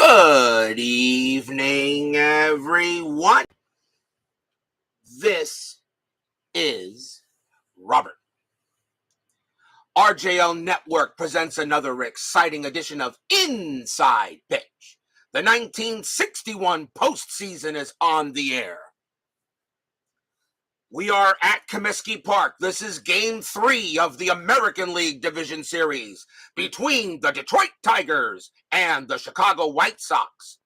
Good evening, everyone. This is Robert. RJL Network presents another exciting edition of Inside Pitch. The 1961 postseason is on the air. We are at Comiskey Park. This is Game 3 of the American League Division Series between the Detroit Tigers and the Chicago White Sox.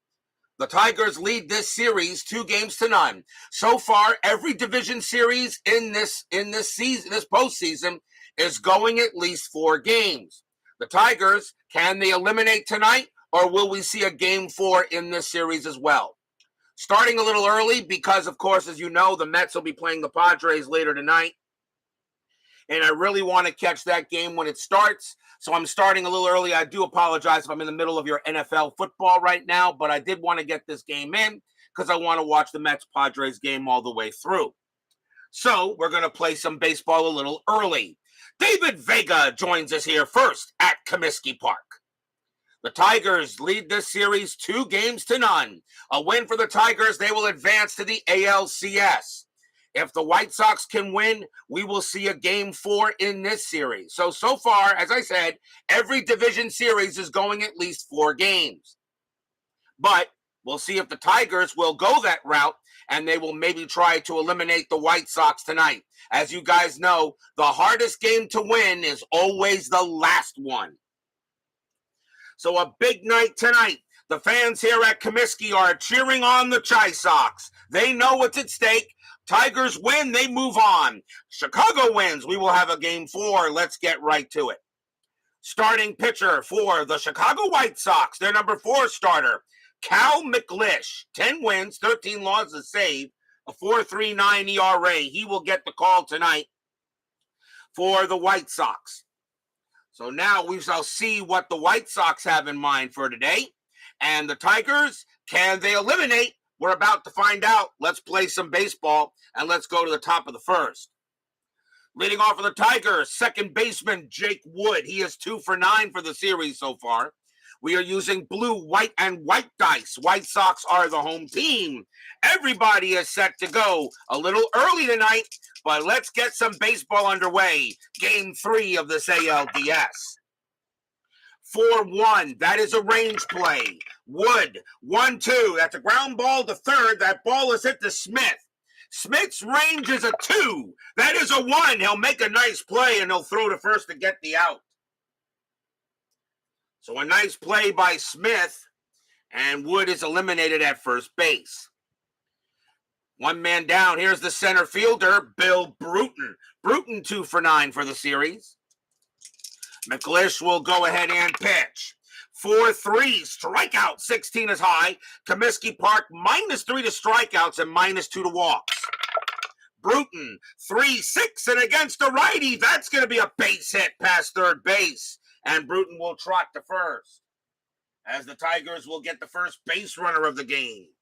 The Tigers lead this series 2-0. So far, every division series in this postseason is going at least 4 games. The Tigers, can they eliminate tonight, or will we see a Game 4 in this series as well? Starting a little early because, of course, as you know, the Mets will be playing the Padres later tonight. And I really want to catch that game when it starts. So I'm starting a little early. I do apologize if I'm in the middle of your NFL football right now, but I did want to get this game in because I want to watch the Mets-Padres game all the way through. So we're going to play some baseball a little early. David Vega joins us here first at Comiskey Park. The Tigers lead this series 2-0. A win for the Tigers, they will advance to the ALCS. If the White Sox can win, we will see a Game 4 in this series. So far, as I said, every division series is going at least 4 games. But we'll see if the Tigers will go that route, and they will maybe try to eliminate the White Sox tonight. As you guys know, the hardest game to win is always the last one. So a big night tonight. The fans here at Comiskey are cheering on the Chi Sox. They know what's at stake. Tigers win, they move on. Chicago wins, we will have a Game 4. Let's get right to it. Starting pitcher for the Chicago White Sox, their number 4 starter, Cal McLish. 10 wins, 13 losses saved, a 4.39 ERA. He will get the call tonight for the White Sox. So now we shall see what the White Sox have in mind for today. And the Tigers, can they eliminate? We're about to find out. Let's play some baseball, and let's go to the top of the first. Leading off for the Tigers, second baseman Jake Wood. He is 2 for 9 for the series so far. We are using blue, white, and white dice. White Sox are the home team. Everybody is set to go a little early tonight, but let's get some baseball underway. Game 3 of this ALDS. 4-1, that is a range play. Wood, 1-2, that's a ground ball to third. That ball is hit to Smith. Smith's range is a 2. That is a 1. He'll make a nice play, and he'll throw to first to get the out. So a nice play by Smith, and Wood is eliminated at first base. One man down. Here's the center fielder, Bill Bruton. Bruton 2 for 9 for the series. McLish will go ahead and pitch. 4-3, strikeout, 16 is high. Comiskey Park, -3 to strikeouts and -2 to walks. Bruton, 3-6, and against the righty, that's going to be a base hit past third base. And Bruton will trot to first, as the Tigers will get the first base runner of the game.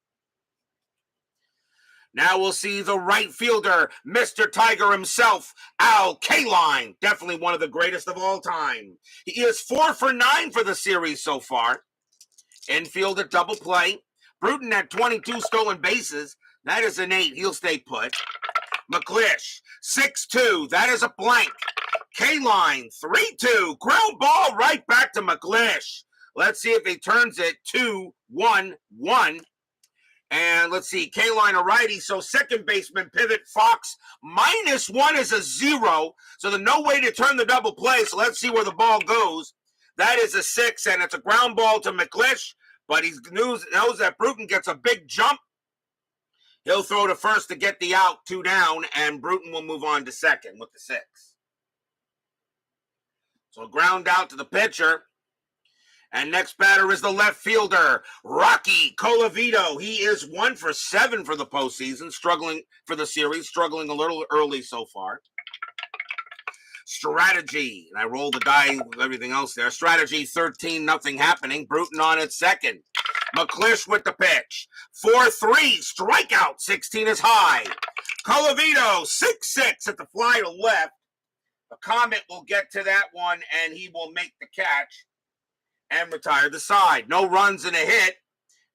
Now we'll see the right fielder, Mr. Tiger himself, Al Kaline, definitely one of the greatest of all time. He is 4 for 9 for the series so far. Infield at double play. Bruton had 22 stolen bases. That is an 8. He'll stay put. McLish, 6-2. That is a blank. Kaline, 3-2. Ground ball right back to McLish. Let's see if he turns it 2-1-1. And let's see, Kaline a righty, so second baseman pivot Fox, -1 is a 0, so there's no way to turn the double play, so let's see where the ball goes. That is a 6, and it's a ground ball to McLish, but he knows that Bruton gets a big jump. He'll throw to first to get the out, 2 down, and Bruton will move on to second with the 6. So ground out to the pitcher. And next batter is the left fielder, Rocky Colavito. He is 1 for 7 for the postseason, struggling for the series, struggling a little early so far. Strategy, and I roll the die with everything else there. Strategy, 13-0 happening. Bruton on at second. McLish with the pitch. 4-3, strikeout, 16 is high. Colavito, 6-6 at the fly to left. The Comet will get to that one, and he will make the catch and retire the side. No runs and a hit.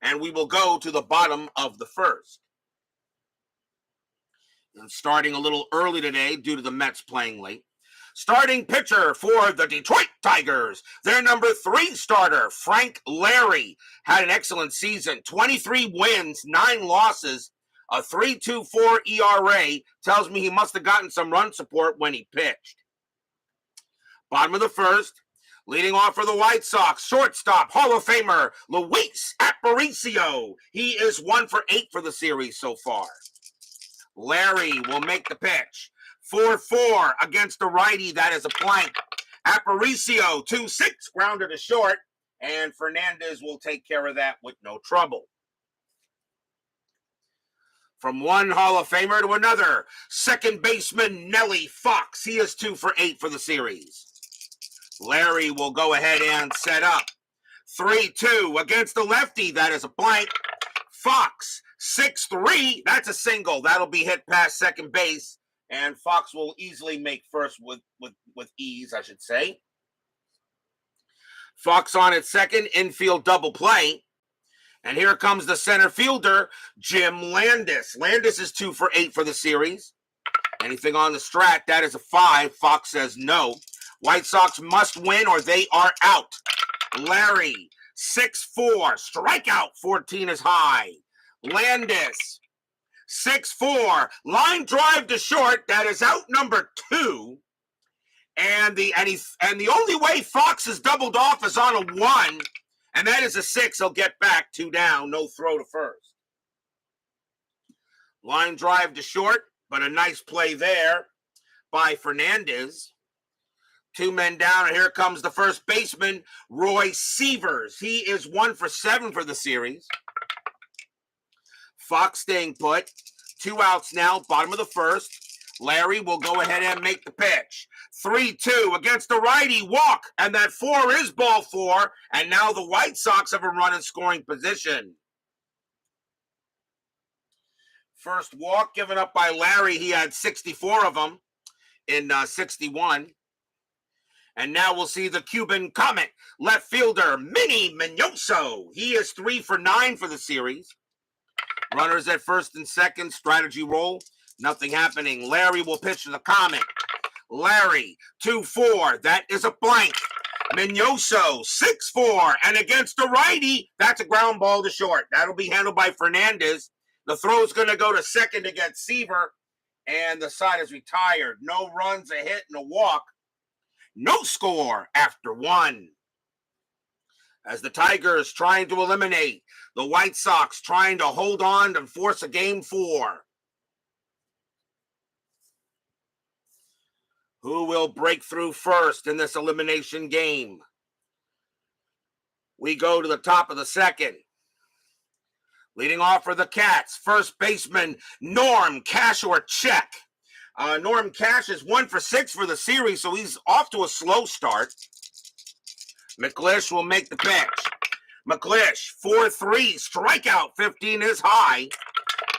and we will go to the bottom of the first. And starting a little early today due to the Mets playing late. Starting pitcher for the Detroit Tigers, their number 3 starter, Frank Lary, had an excellent season. 23 wins, 9 losses, a 3.24 ERA. Tells me he must have gotten some run support when he pitched. Bottom of the first, leading off for the White Sox, shortstop, Hall of Famer, Luis Aparicio. He is 1 for 8 for the series so far. Lary will make the pitch. 4-4 against the righty. That is a blank. Aparicio, 2-6, grounded to short. And Fernandez will take care of that with no trouble. From one Hall of Famer to another, second baseman Nellie Fox. He is 2 for 8 for the series. Lary will go ahead and set up. 3-2 against the lefty. That is a blank. Fox, 6-3. That's a single. That'll be hit past second base. And Fox will easily make first with ease, I should say. Fox on at second, infield double play. And here comes the center fielder, Jim Landis. Landis is 2 for 8 for the series. Anything on the strat, that is a 5. Fox says no. White Sox must win or they are out. Lary, 6-4. Strikeout, 14 is high. Landis, 6-4. Line drive to short. That is out number 2. And the only way Fox is doubled off is on a 1. And that is a 6. He'll get back 2 down. No throw to first. Line drive to short, but a nice play there by Fernandez. 2 men down, and here comes the first baseman, Roy Sievers. He is 1 for 7 for the series. Fox staying put. 2 outs now, bottom of the first. Lary will go ahead and make the pitch. 3-2 against the righty, walk, and that 4 is ball 4, and now the White Sox have a run in scoring position. First walk given up by Lary. He had 64 of them in 61. And now we'll see the Cuban Comet left fielder, Minnie Minoso. He is 3 for 9 for the series. Runners at first and second, strategy roll. Nothing happening. Lary will pitch to the Comet. Lary, 2-4. That is a blank. Minoso, 6-4. And against the righty, that's a ground ball to short. That'll be handled by Fernandez. The throw's going to go to second against Seaver. And the side is retired. No runs, a hit, and a walk. No score after 1. As the Tigers trying to eliminate, the White Sox trying to hold on and force a game 4. Who will break through first in this elimination game? We go to the top of the second. Leading off for the Cats, first baseman Norm Kasharchek. Norm Cash is 1 for 6 for the series, so he's off to a slow start. McLish will make the pitch. McLish, 4-3, strikeout, 15 is high.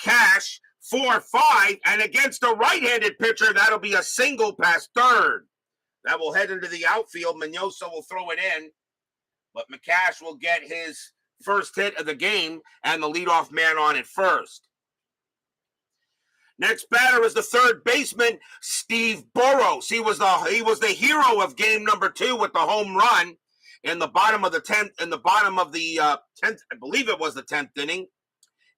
Cash, 4-5, and against a right-handed pitcher, that'll be a single past third. That will head into the outfield. Minoso will throw it in, but McCash will get his first hit of the game and the leadoff man on at first. Next batter is the third baseman, Steve Burrows. He was the hero of game number 2 with the home run in the bottom of the 10th, in the bottom of the 10th, I believe it was the 10th inning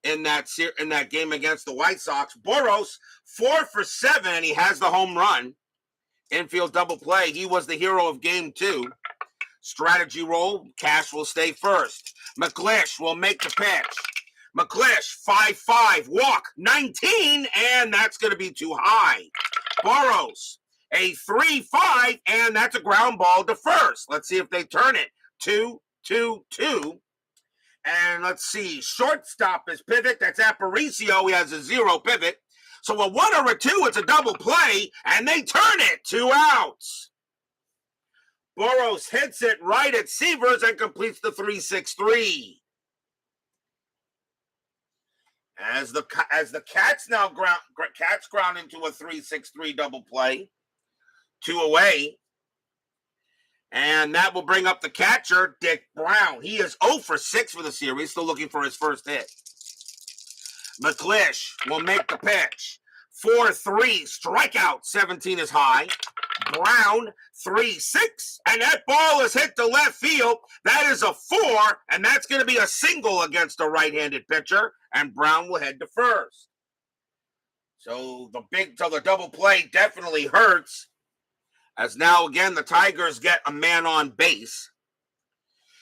in that game against the White Sox. Burrows, 4 for 7, and he has the home run. Infield double play. He was the hero of game 2. Strategy roll. Cash will stay first. McLish will make the pitch. McLish, 5-5, walk, 19, and that's going to be too high. Burrows, a 3-5, and that's a ground ball to first. Let's see if they turn it. 2-2-2. And let's see, shortstop is pivot. That's Aparicio. He has a 0 pivot. So a 1 or a 2, it's a double play, and they turn it. 2 outs. Burrows hits it right at Sievers and completes the 3-6-3. As the Cats now ground into a 3-6-3 double play. 2 away. And that will bring up the catcher, Dick Brown. He is 0 for 6 for the series, still looking for his first hit. McLish will make the pitch. 4-3, strikeout, 17 is high. Brown, 3-6, and that ball is hit to left field. That is a 4, and that's going to be a single against a right-handed pitcher, and Brown will head to first. So the double play definitely hurts, as now again the Tigers get a man on base.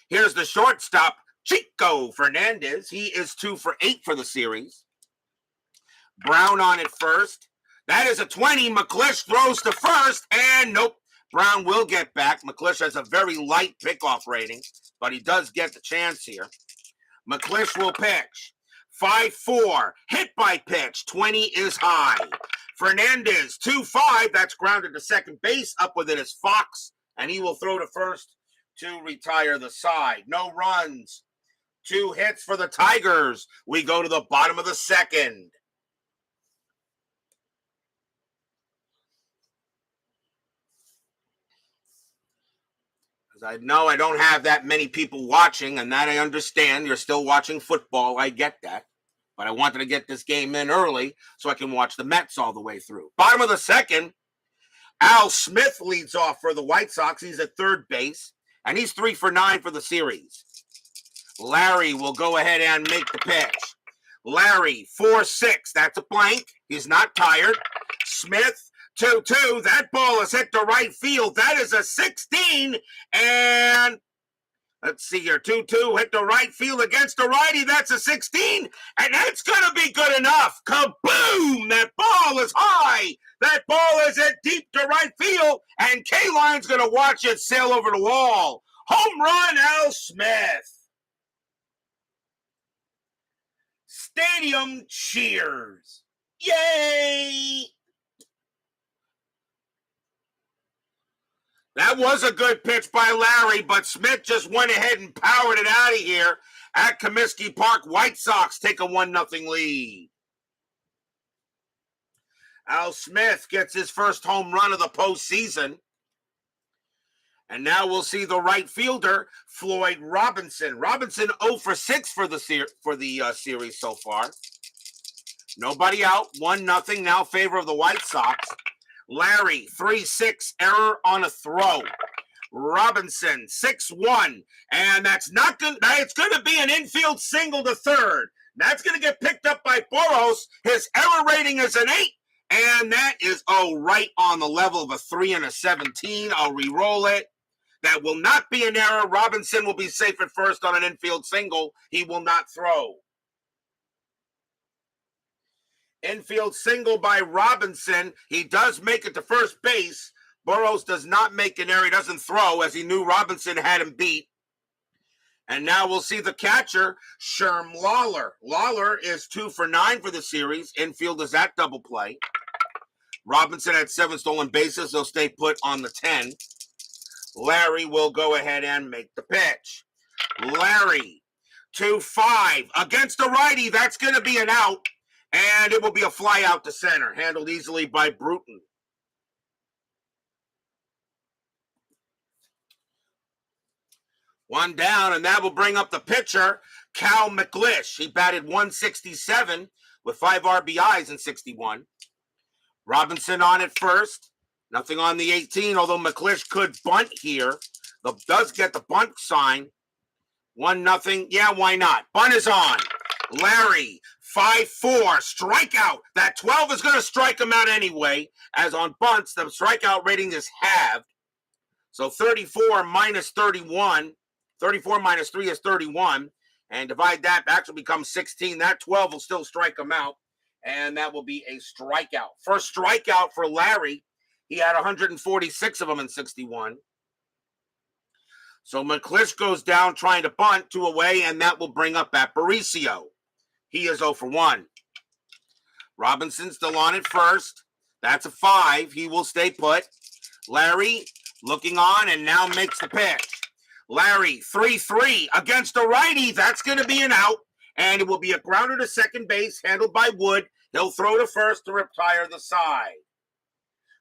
Here's the shortstop, Chico Fernandez. He is 2 for 8 for the series. Brown on at first. That is a 20. McLish throws to first, and nope. Brown will get back. McLish has a very light pickoff rating, but he does get the chance here. McLish will pitch. 5-4, hit by pitch. 20 is high. Fernandez, 2-5. That's grounded to second base. Up with it is Fox, and he will throw to first to retire the side. No runs. 2 hits for the Tigers. We go to the bottom of the second. I know I don't have that many people watching, and that I understand. You're still watching football. I get that. But I wanted to get this game in early so I can watch the Mets all the way through. Bottom of the second, Al Smith leads off for the White Sox. He's at third base, and he's 3 for 9 for the series. Lary will go ahead and make the pitch. Lary, 4-6. That's a blank. He's not tired. Smith, 2-2. That ball is hit to right field. That is a 16. And let's see here. 2-2 hit to right field against the righty. That's a 16. And that's going to be good enough. Kaboom! That ball is high. That ball is hit deep to right field. And K-Line's going to watch it sail over the wall. Home run, Al Smith. Stadium cheers. Yay! That was a good pitch by Lary, but Smith just went ahead and powered it out of here at Comiskey Park. White Sox take a 1-0 lead. Al Smith gets his first home run of the postseason. And now we'll see the right fielder, Floyd Robinson. Robinson 0 for 6 for the series so far. Nobody out, 1-0 now favor of the White Sox. Lary, 3-6, error on a throw. Robinson, 6-1, and that's not good. It's going to be an infield single to third. That's going to get picked up by Boros. His error rating is an 8, and that is, right on the level of a 3 and a 17. I'll re-roll it. That will not be an error. Robinson will be safe at first on an infield single. He will not throw. Infield single by Robinson. He does make it to first base. Burrows does not make an error. He doesn't throw, as he knew Robinson had him beat. And now we'll see the catcher, Sherm Lawler. Lawler is 2 for 9 for the series. Infield is at double play. Robinson had 7 stolen bases. They'll stay put on the 10. Lary will go ahead and make the pitch. Lary, 2-5 against the righty. That's going to be an out. And it will be a fly out to center, handled easily by Bruton. One down, and that will bring up the pitcher, Cal McLish. He batted 167 with 5 RBIs in 61. Robinson on at first. Nothing on the 18, although McLish could bunt here. Does get the bunt sign. 1-0. Yeah, why not? Bunt is on. Lary, 5-4, strikeout. That 12 is going to strike him out anyway, as on bunts, the strikeout rating is halved. So 34 minus 31. 34 minus 3 is 31. And divide that, actually becomes 16. That 12 will still strike him out, and that will be a strikeout. First strikeout for Lary. He had 146 of them in 61. So McLish goes down trying to bunt, 2 away, and that will bring up Aparicio. He is 0 for 1. Robinson still on at first. That's a 5. He will stay put. Lary looking on and now makes the pitch. Lary, 3-3 against the righty. That's going to be an out, and it will be a grounder to second base handled by Wood. He'll throw to first to retire the side.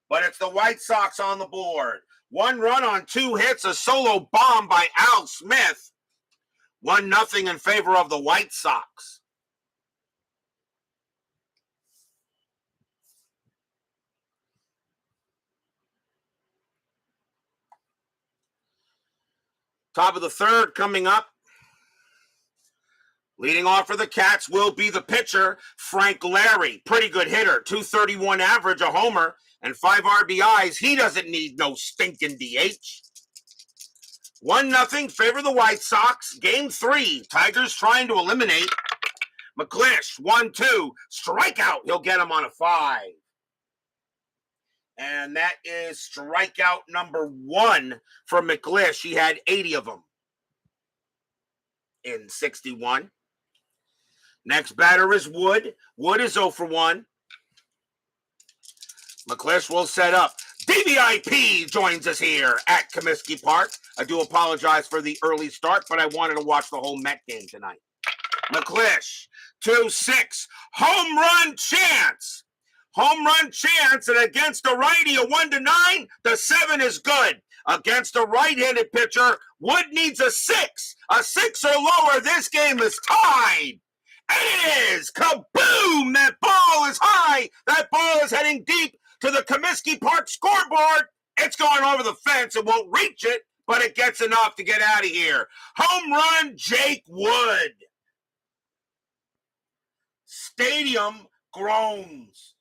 but it's the White Sox on the board. 1 run on 2 hits, a solo bomb by Al Smith. 1-0 in favor of the White Sox. Top of the third coming up. Leading off for the Cats will be the pitcher, Frank Lary. Pretty good hitter, 231 average, a homer, and 5 RBIs. He doesn't need no stinking DH. 1-0 favor the White Sox. Game 3, Tigers trying to eliminate McLish. 1-2, strikeout. He'll get him on a 5. And that is strikeout number 1 for McLish. He had 80 of them in 61. Next batter is Wood. Wood is 0 for 1. McLish will set up. DVIP joins us here at Comiskey Park. I do apologize for the early start, but I wanted to watch the whole Met game tonight. McLish, 2-6, home run chance. Home run chance, and against a righty, a 1-9, the 7 is good. Against a right-handed pitcher, Wood needs a 6. A 6 or lower, this game is tied. And it is! Kaboom! That ball is high. That ball is heading deep to the Comiskey Park scoreboard. It's going over the fence. It won't reach it, but it gets enough to get out of here. Home run, Jake Wood. Stadium groans.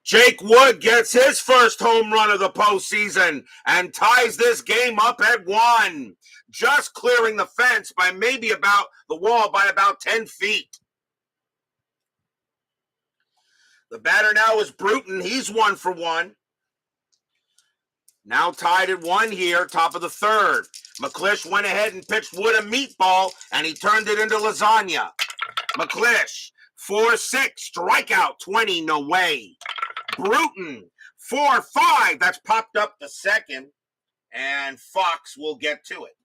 Jake Wood gets his first home run of the postseason and ties this game up at 1. Just clearing the fence by maybe about the wall by about 10 feet. The batter now is Bruton. He's 1 for 1. Now tied at 1 here, top of the third. McLish went ahead and pitched Wood a meatball, and he turned it into lasagna. McLish, 4-6, strikeout, 20, no way. Bruton, 4-5, that's popped up to second, and Fox will get to it.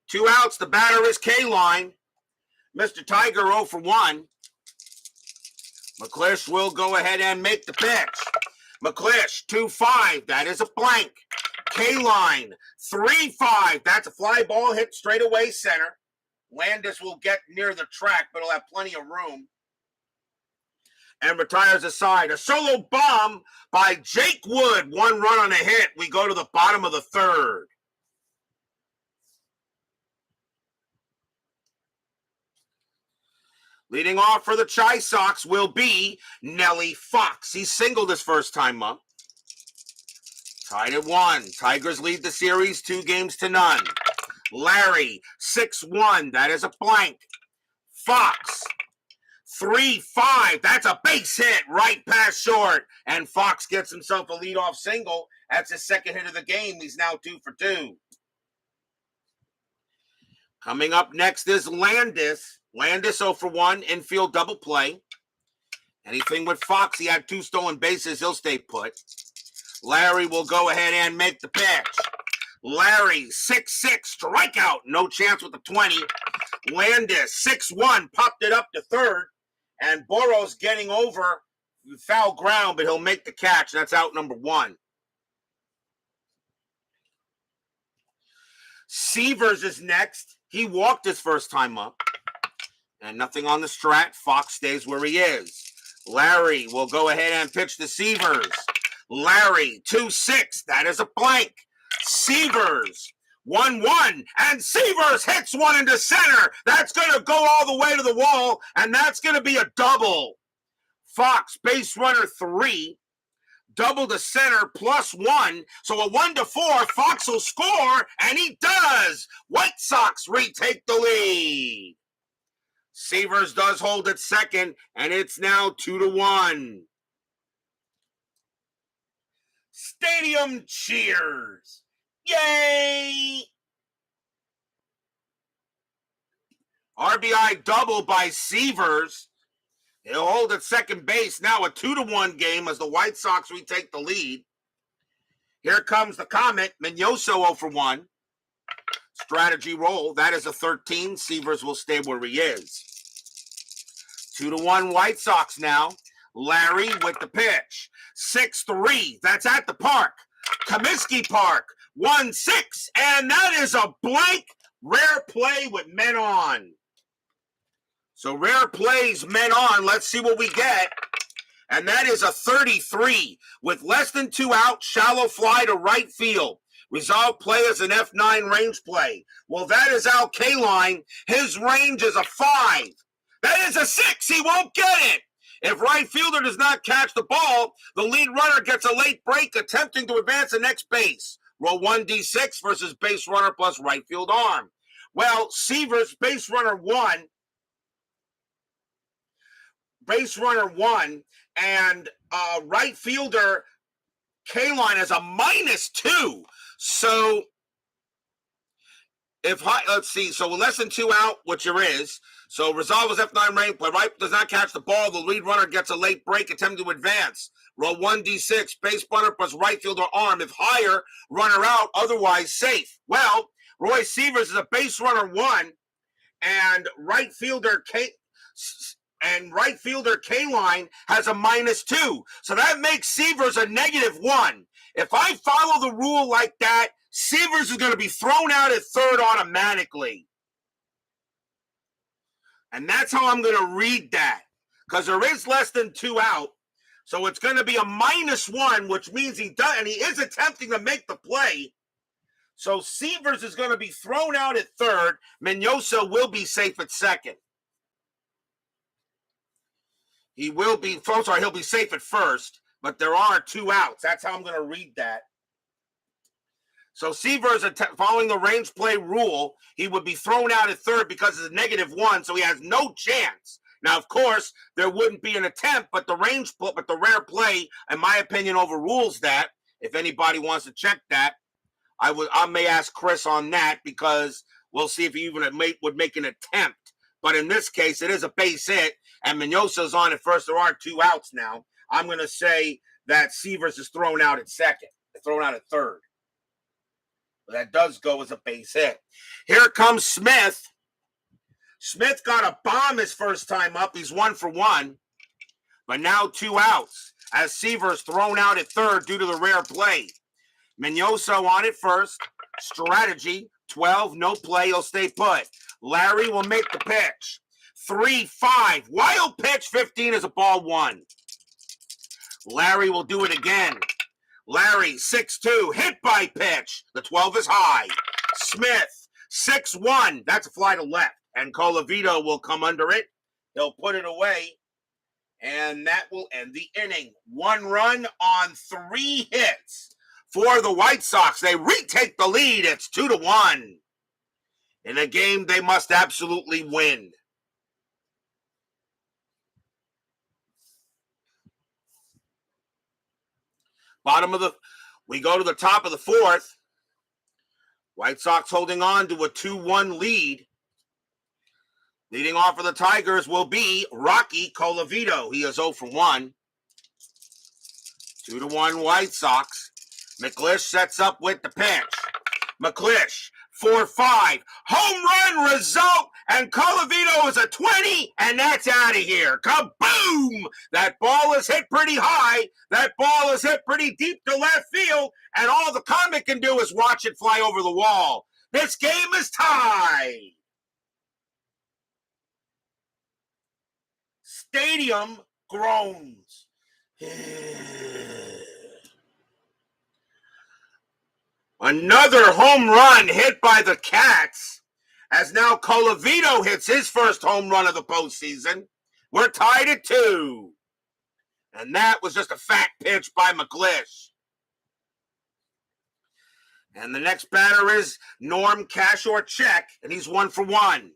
2 outs, the batter is K-Line. Mr. Tiger 0 for 1. McLish will go ahead and make the pitch. McLish, 2-5, that is a blank. K-Line, 3-5, that's a fly ball hit straight away center. Landis will get near the track, but he'll have plenty of room. And retires aside. A solo bomb by Jake Wood. 1 run on a hit. We go to the bottom of the third. Leading off for the Chi Sox will be Nelly Fox. He singled his first time up. Tied at 1. Tigers lead the series 2-0. Lary, 6-1. That is a blank. Fox, 3-5. That's a base hit right past short. And Fox gets himself a leadoff single. That's his second hit of the game. He's now 2 for 2. Coming up next is Landis. Landis 0 for 1, infield double play. Anything with Fox, he had 2 stolen bases, he'll stay put. Larry will go ahead and make the pitch. Larry, 6-6, strikeout, no chance with the 20. Landis, 6-1, popped it up to third. And Boros getting over foul ground, but he'll make the catch. That's out number 1. Severs is next. He walked his first time up. And nothing on the strat. Fox stays where he is. Larry will go ahead and pitch to Severs. Larry, 2-6. That is a blank. Severs, 1-1. And Severs hits one into center. That's going to go all the way to the wall. And that's going to be a double. Fox, base runner 3. Double to center +1. So a 1-4. Fox will score. And he does. White Sox retake the lead. Severs does hold at second, and it's now 2-1. Stadium cheers. Yay! RBI double by Severs. He'll hold at second base. Now a 2-1 game as the White Sox retake the lead. Here comes the Comet. Mignoso 0 for 1. Strategy roll. That is a 13. Severs will stay where he is. 2-1 White Sox now. Lary with the pitch. 6-3. That's at the park. Comiskey Park. 1-6. And that is a blank. Rare play with men on. So rare plays, men on. Let's see what we get. And that is a 33 with less than 2 out. Shallow fly to right field. Resolve play is an F9 range play. Well, that is Al Kaline. His range is a 5. That is a 6. He won't get it. If right fielder does not catch the ball, the lead runner gets a late break attempting to advance the next base. Roll 1d6 versus base runner plus right field arm. Well, Seaver's base runner 1. Base runner 1 and right fielder Kaline has a -2. So let's see. So less than 2 out, which there is. So resolve is F9 range play. Right does not catch the ball. The lead runner gets a late break attempting to advance. Roll 1d6. Base runner plus right fielder arm. If higher, runner out. Otherwise safe. Well, Roy Severs is a base runner 1, and right fielder Kaline has a -2. So that makes Severs a -1. If I follow the rule like that, Severs is going to be thrown out at third automatically. And that's how I'm going to read that. Because there is less than 2 out. So it's going to be a -1, which means he does, and he is attempting to make the play. So Severs is going to be thrown out at third. Minoso will be safe at second. He'll be safe at first, but there are 2 outs. That's how I'm going to read that. So Severs, following the range play rule, he would be thrown out at third because it's a -1, so he has no chance. Now, of course, there wouldn't be an attempt, but the rare play, in my opinion, overrules that. If anybody wants to check that, I may ask Chris on that, because we'll see if he even would make an attempt. But in this case, it is a base hit, and Minoso's on at first. There are 2 outs now. I'm going to say that Severs is thrown out at second, thrown out at third. But that does go as a base hit. Here comes Smith. Smith got a bomb his first time up. He's 1 for 1. But now 2 outs as Severs thrown out at third due to the rare play. Minoso on at first. Strategy, 12, no play. He'll stay put. Lary will make the pitch. 3-5. Wild pitch, 15 is a ball 1. Lary will do it again. Lary, 6-2. Hit by pitch. The 12 is high. Smith, 6-1. That's a fly to left. And Colavito will come under it. He'll put it away. And that will end the inning. 1 run on 3 hits for the White Sox. They retake the lead. It's 2-1. In a game they must absolutely win. We go to the top of the 4th. White Sox holding on to a 2-1 lead. Leading off for the Tigers will be Rocky Colavito. He is 0 for 1. 2-1 White Sox. McLish sets up with the pitch. McLish, 4-5. Home run result, and Colavito is a 20, and that's out of here. Kaboom! That ball is hit pretty high. That ball is hit pretty deep to left field, and all the comic can do is watch it fly over the wall. This game is tied. Stadium groans. Another home run hit by the Cats, as now Colavito hits his first home run of the postseason. We're tied at 2. And that was just a fat pitch by McLish. And the next batter is Norm Cash or Check, and he's 1 for 1.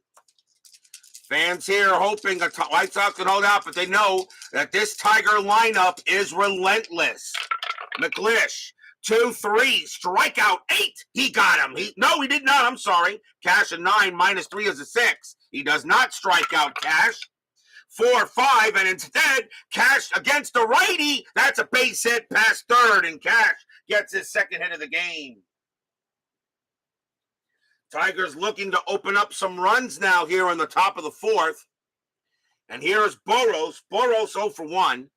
Fans here hoping the White Sox can hold out, but they know that this Tiger lineup is relentless. McLish, 2-3, strikeout 8. He got him. He did not. I'm sorry. Cash a 9, -3 is a 6. He does not strike out Cash. 4-5, and instead, Cash against the righty. That's a base hit past third, and Cash gets his second hit of the game. Tigers looking to open up some runs now here on the top of the 4th. And here is Boros. Boros 0 for 1.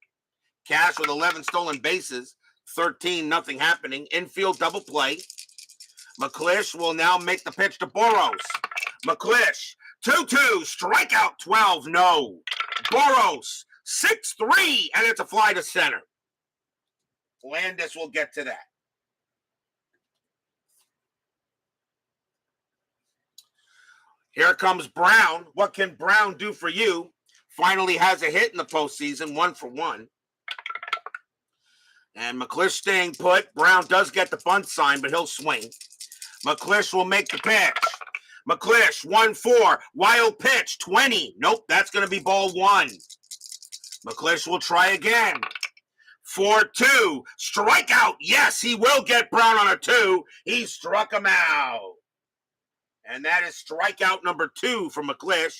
Cash with 11 stolen bases. 13, nothing happening. Infield double play. McLish will now make the pitch to Boros. McLish, 2-2, strikeout 12, no. Boros, 6-3, and it's a fly to center. Landis will get to that. Here comes Brown. What can Brown do for you? Finally has a hit in the postseason, 1 for 1. And McLish staying put. Brown does get the bunt sign, but he'll swing. McLish will make the pitch. McLish, 1-4. Wild pitch, 20. Nope, that's going to be ball 1. McLish will try again. 4-2. Strikeout. Yes, he will get Brown on a 2. He struck him out. And that is strikeout number 2 for McLish.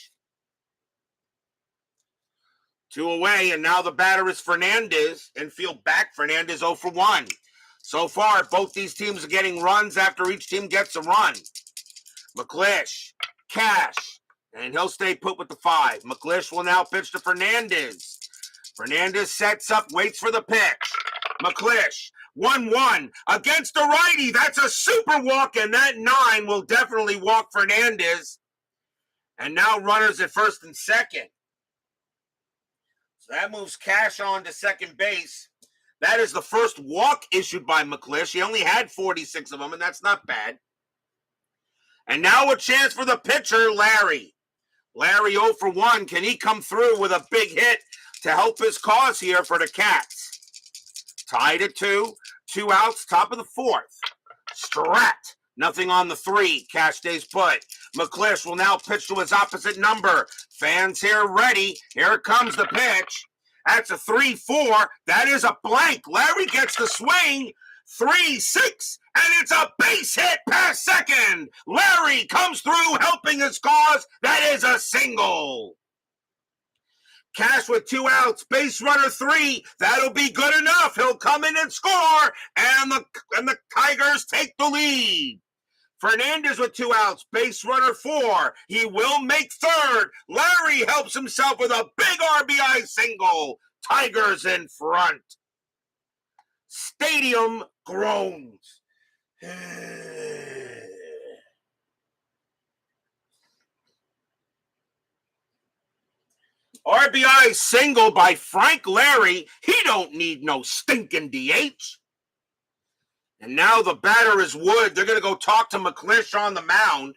2 away, and now the batter is Fernandez. Infield back, Fernandez 0 for 1. So far, both these teams are getting runs after each team gets a run. McLish, Cash, and he'll stay put with the 5. McLish will now pitch to Fernandez. Fernandez sets up, waits for the pitch. McLish, 1-1 against the righty. That's a super walk, and that 9 will definitely walk Fernandez. And now runners at first and second. So that moves Cash on to second base. That is the first walk issued by McLish. He only had 46 of them, and that's not bad. And now a chance for the pitcher, Lary. Lary 0 for 1. Can he come through with a big hit to help his cause here for the Cats? Tied at 2. 2 outs, top of the 4th. Strat. Nothing on the 3. Cash stays put. McLish will now pitch to his opposite number. Fans here ready. Here comes the pitch. That's a 3-4. That is a blank. Lary gets the swing. 3-6. And it's a base hit past second. Lary comes through helping his cause. That is a single. Cash with 2 outs, base runner 3. That'll be good enough. He'll come in and score, and the Tigers take the lead. Fernandez with 2 outs, base runner 4. He will make third. Lary helps himself with a big RBI single. Tigers in front. Stadium groans. RBI single by Frank Lary. He don't need no stinking DH. And now the batter is Wood. They're going to go talk to McLish on the mound.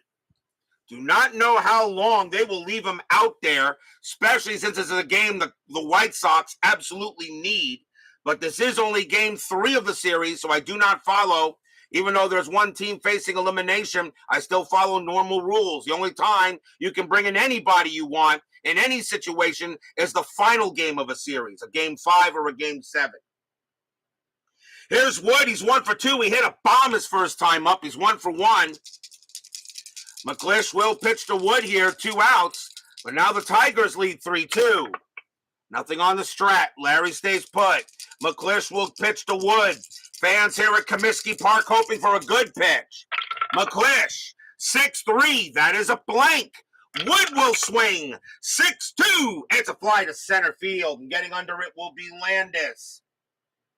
Do not know how long they will leave him out there, especially since this is a game the White Sox absolutely need. But this is only game 3 of the series, so I do not follow. Even though there's one team facing elimination, I still follow normal rules. The only time you can bring in anybody you want in any situation is the final game of a series, a game 5 or a game 7. Here's Wood. He's 1 for 2. He hit a bomb his first time up. He's 1 for 1. McLish will pitch to Wood here, 2 outs. But now the Tigers lead 3-2. Nothing on the strat. Lary stays put. McLish will pitch to Wood. Fans here at Comiskey Park hoping for a good pitch. McLish, 6-3. That is a blank. Wood will swing. 6-2. It's a fly to center field. And getting under it will be Landis.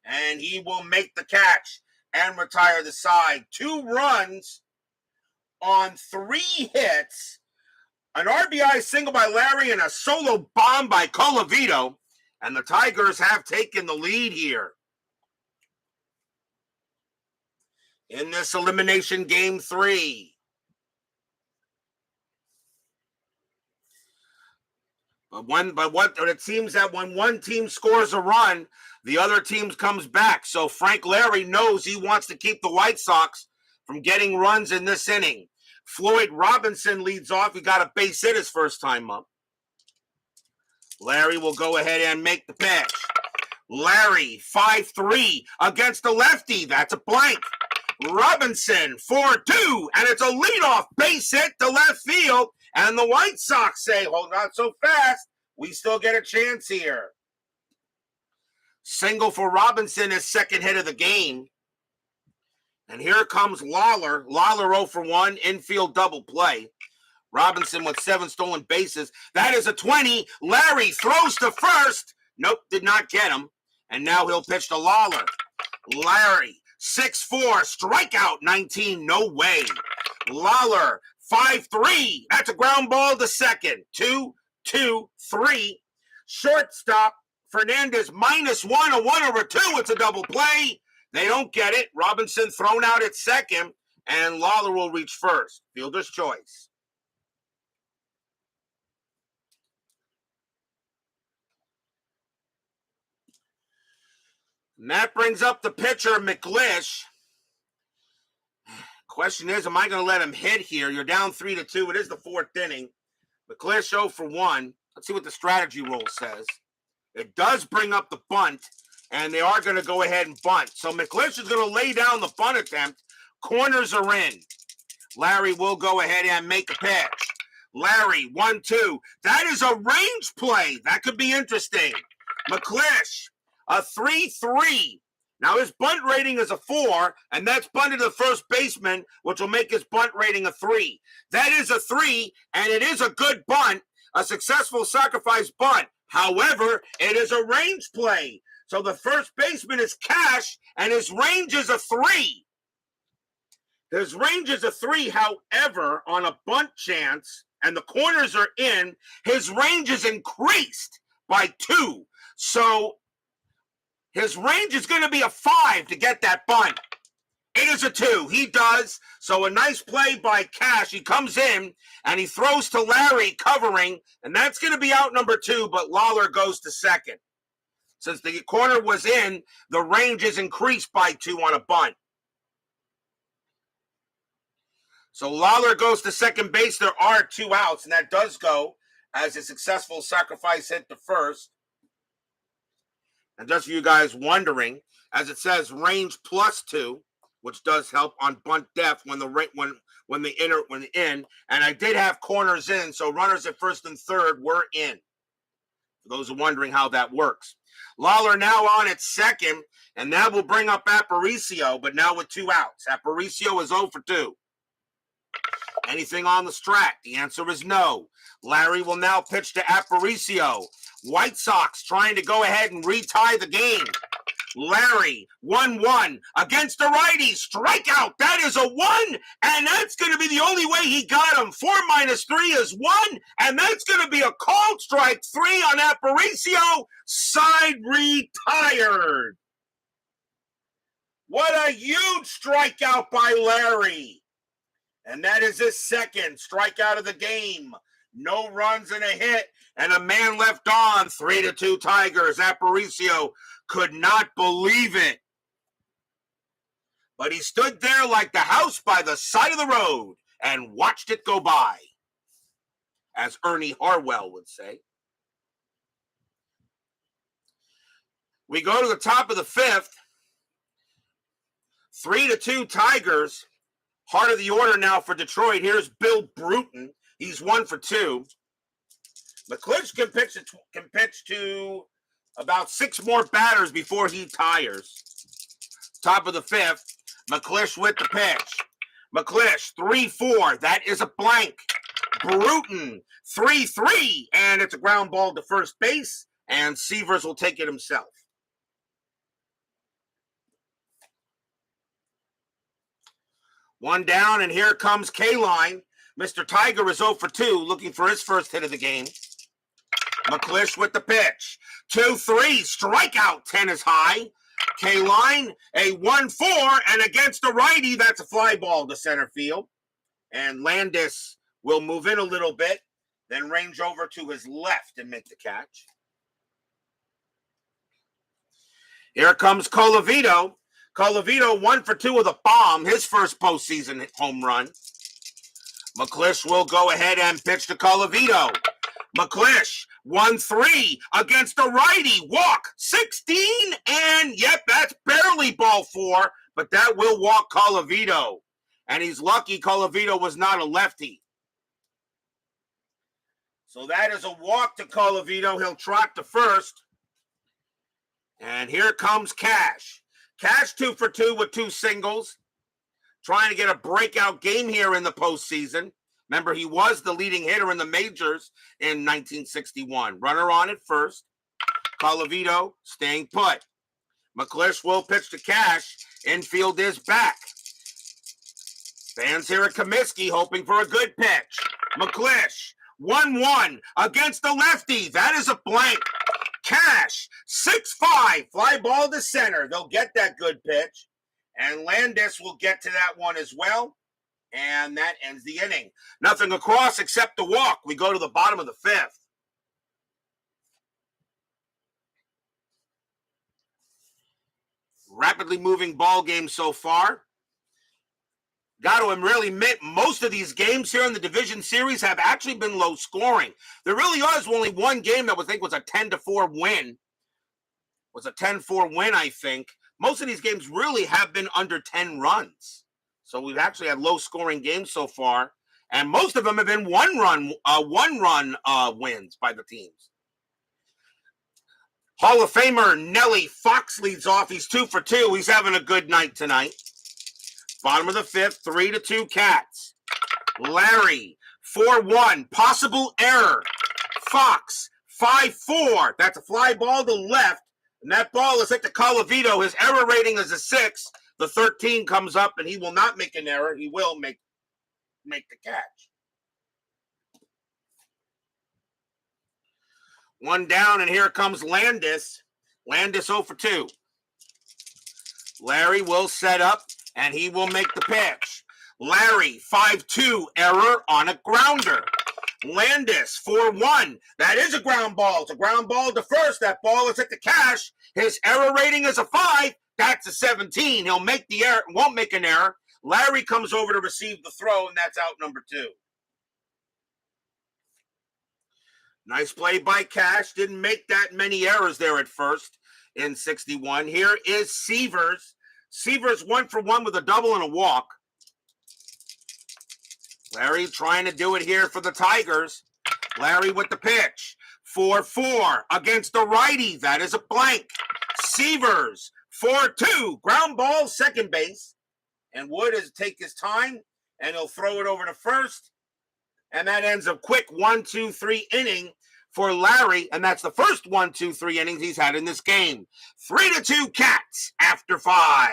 And he will make the catch and retire the side. 2 runs on 3 hits. An RBI single by Lary and a solo bomb by Colavito. And the Tigers have taken the lead here in this elimination game 3. But it seems that when one team scores a run, the other team comes back. So Frank Lary knows he wants to keep the White Sox from getting runs in this inning. Floyd Robinson leads off. He got a base hit his first time up. Lary will go ahead and make the pitch. Lary, 5-3 against the lefty. That's a blank. Robinson, 4-2, and it's a leadoff base hit to left field. And the White Sox say, hold on so fast. We still get a chance here. Single for Robinson, his second hit of the game. And here comes Lawler. Lawler 0 for 1, infield double play. Robinson with 7 stolen bases. That is a 20. Lary throws to first. Nope, did not get him. And now he'll pitch to Lawler. Lary, 6-4, strikeout 19, no way. Lawler, 5-3. That's a ground ball to second. 2-2-3. Shortstop, Fernandez -1, a 1 over 2. It's a double play. They don't get it. Robinson thrown out at second, and Lawler will reach first. Fielder's choice. And that brings up the pitcher, McLish. Question is, am I going to let him hit here? You're down 3-2. It is the 4th inning. McLish 0 for 1. Let's see what the strategy rule says. It does bring up the bunt, and they are going to go ahead and bunt. So McLish is going to lay down the bunt attempt. Corners are in. Lary will go ahead and make a pitch. Lary, 1-2. That is a range play. That could be interesting. McLish, a 3-3. Now his bunt rating is a 4, and that's bunted to the first baseman, which will make his bunt rating a 3. That is a 3, and it is a good bunt, a successful sacrifice bunt. However, it is a range play. So the first baseman is Cash, and his range is a 3. His range is a 3, however, on a bunt chance, and the corners are in, his range is increased by 2. So his range is going to be a 5 to get that bunt. It is a 2. He does. So a nice play by Cash. He comes in, and he throws to Lary covering, and that's going to be out number 2, but Lawler goes to second. Since the corner was in, the range is increased by 2 on a bunt. So Lawler goes to second base. There are 2 outs, and that does go as a successful sacrifice hit to first. And just for you guys wondering, as it says, range +2, which does help on bunt depth when in. And I did have corners in, so runners at first and third were in. For those who are wondering how that works. Lawler now on at second, and that will bring up Aparicio, but now with 2 outs. Aparicio is 0 for 2. Anything on the strat? The answer is no. Lary will now pitch to Aparicio. White Sox trying to go ahead and retie the game. Lary, 1-1 against a righty. Strikeout. That is a 1, and that's going to be the only way he got him. 4 - 3 is 1, and that's going to be a called strike 3 on Aparicio. Side retired. What a huge strikeout by Lary. And that is his second strikeout of the game. No runs and a hit, and a man left on. 3-2 Tigers. Aparicio could not believe it. But he stood there like the house by the side of the road and watched it go by, as Ernie Harwell would say. We go to the top of the 5th. 3-2 Tigers. Heart of the order now for Detroit. Here's Bill Bruton. He's 1 for 2. McLish can pitch to about 6 more batters before he tires. Top of the 5th. McLish with the pitch. McLish, 3-4. That is a blank. Bruton, 3-3. And it's a ground ball to first base. And Severs will take it himself. One down, and here comes K-Line. Mr. Tiger is 0 for 2, looking for his first hit of the game. McLish with the pitch. 2-3, strikeout, 10 is high. K-Line, a 1-4, and against a righty, that's a fly ball to center field. And Landis will move in a little bit, then range over to his left and make the catch. Here comes Colavito. Colavito 1 for 2 with a bomb, his first postseason home run. McLish will go ahead and pitch to Colavito. McLish, 1-3 against a righty. Walk, 16, and yep, that's barely ball 4, but that will walk Colavito. And he's lucky Colavito was not a lefty. So that is a walk to Colavito. He'll trot to first. And here comes Cash. Cash 2 for 2 with 2 singles. Trying to get a breakout game here in the postseason. Remember, he was the leading hitter in the majors in 1961. Runner on at first. Colavito staying put. McLish will pitch to Cash. Infield is back. Fans here at Comiskey hoping for a good pitch. McLish, 1-1 against the lefty. That is a blank. Cash, 6-5, fly ball to center. They'll get that good pitch. And Landis will get to that one as well. And that ends the inning. Nothing across except the walk. We go to the bottom of the fifth. Rapidly moving ball game so far. Got to really admit, most of these games here in the division series have actually been low scoring. There really was only one game that I think was a 10-4 win. Was a 10-4 win, I think. Most of these games really have been under 10 runs. So we've actually had low scoring games so far. And most of them have been one run wins by the teams. Hall of Famer Nellie Fox leads off. He's 2 for 2. He's having a good night tonight. Bottom of the fifth, 3-2 Cats. Lary, 4-1. Possible error. Fox, 5-4. That's a fly ball to left. And that ball is hit to Colavito. His error rating is a 6. The 13 comes up, and he will not make an error. He will make the catch. One down, and here comes Landis. Landis 0 for 2. Lary will set up, and he will make the pitch. Lary, 5-2, error on a grounder. Landis, 4-1. That is a ground ball. It's a ground ball to first. That ball is hit to Cash. His error rating is a 5. That's a 17. He'll make the error, won't make an error. Lary comes over to receive the throw, and that's out number 2. Nice play by Cash. Didn't make that many errors there at first in 61. Here is Severs. Severs 1 for 1 with a double and a walk. Lary trying to do it here for the Tigers. Lary with the pitch. 4-4 against the righty. That is a blank. Severs, 4-2. Ground ball, second base. And Wood is take his time, and he'll throw it over to first. And that ends a quick 1-2-3 inning for Lary. And that's the first 1-2-3 innings he's had in this game. 3-2 Cats after 5.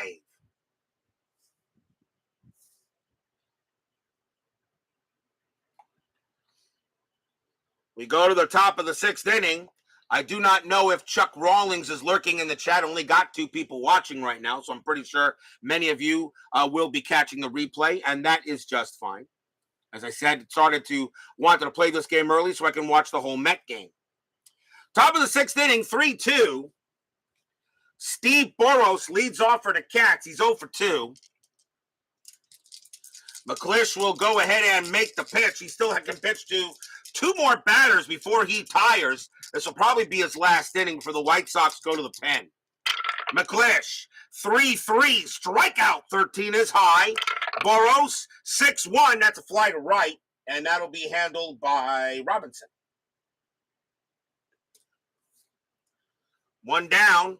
We go to the top of the 6th inning. I do not know if Chuck Rawlings is lurking in the chat. Only got 2 people watching right now, so I'm pretty sure many of you will be catching the replay, and that is just fine. As I said, wanted to play this game early so I can watch the whole Met game. Top of the 6th inning, 3-2. Steve Boros leads off for the Cats. He's 0 for 2. McLish will go ahead and make the pitch. He still can pitch to 2 more batters before he tires. This will probably be his last inning for the White Sox to go to the pen. McLish, 3-3, strikeout, 13 is high. Boros, 6-1, that's a fly to right, and that'll be handled by Robinson. 1 down,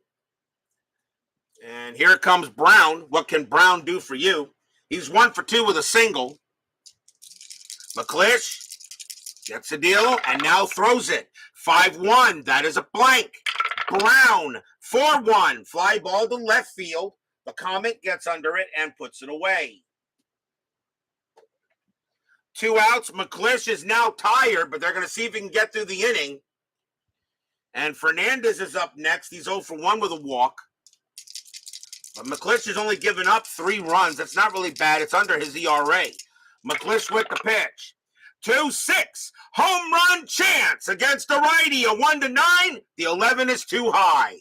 and here comes Brown. What can Brown do for you? He's 1 for 2 with a single. McLish gets the deal and now throws it. 5-1, that is a blank. Brown, 4-1, fly ball to left field. The Comet gets under it and puts it away. 2 outs. McLish is now tired, but they're going to see if he can get through the inning. And Fernandez is up next. He's 0 for 1 with a walk. But McLish has only given up 3 runs. That's not really bad. It's under his ERA. McLish with the pitch. 2-6. Home run chance against the righty. A 1-9. The 11 is too high.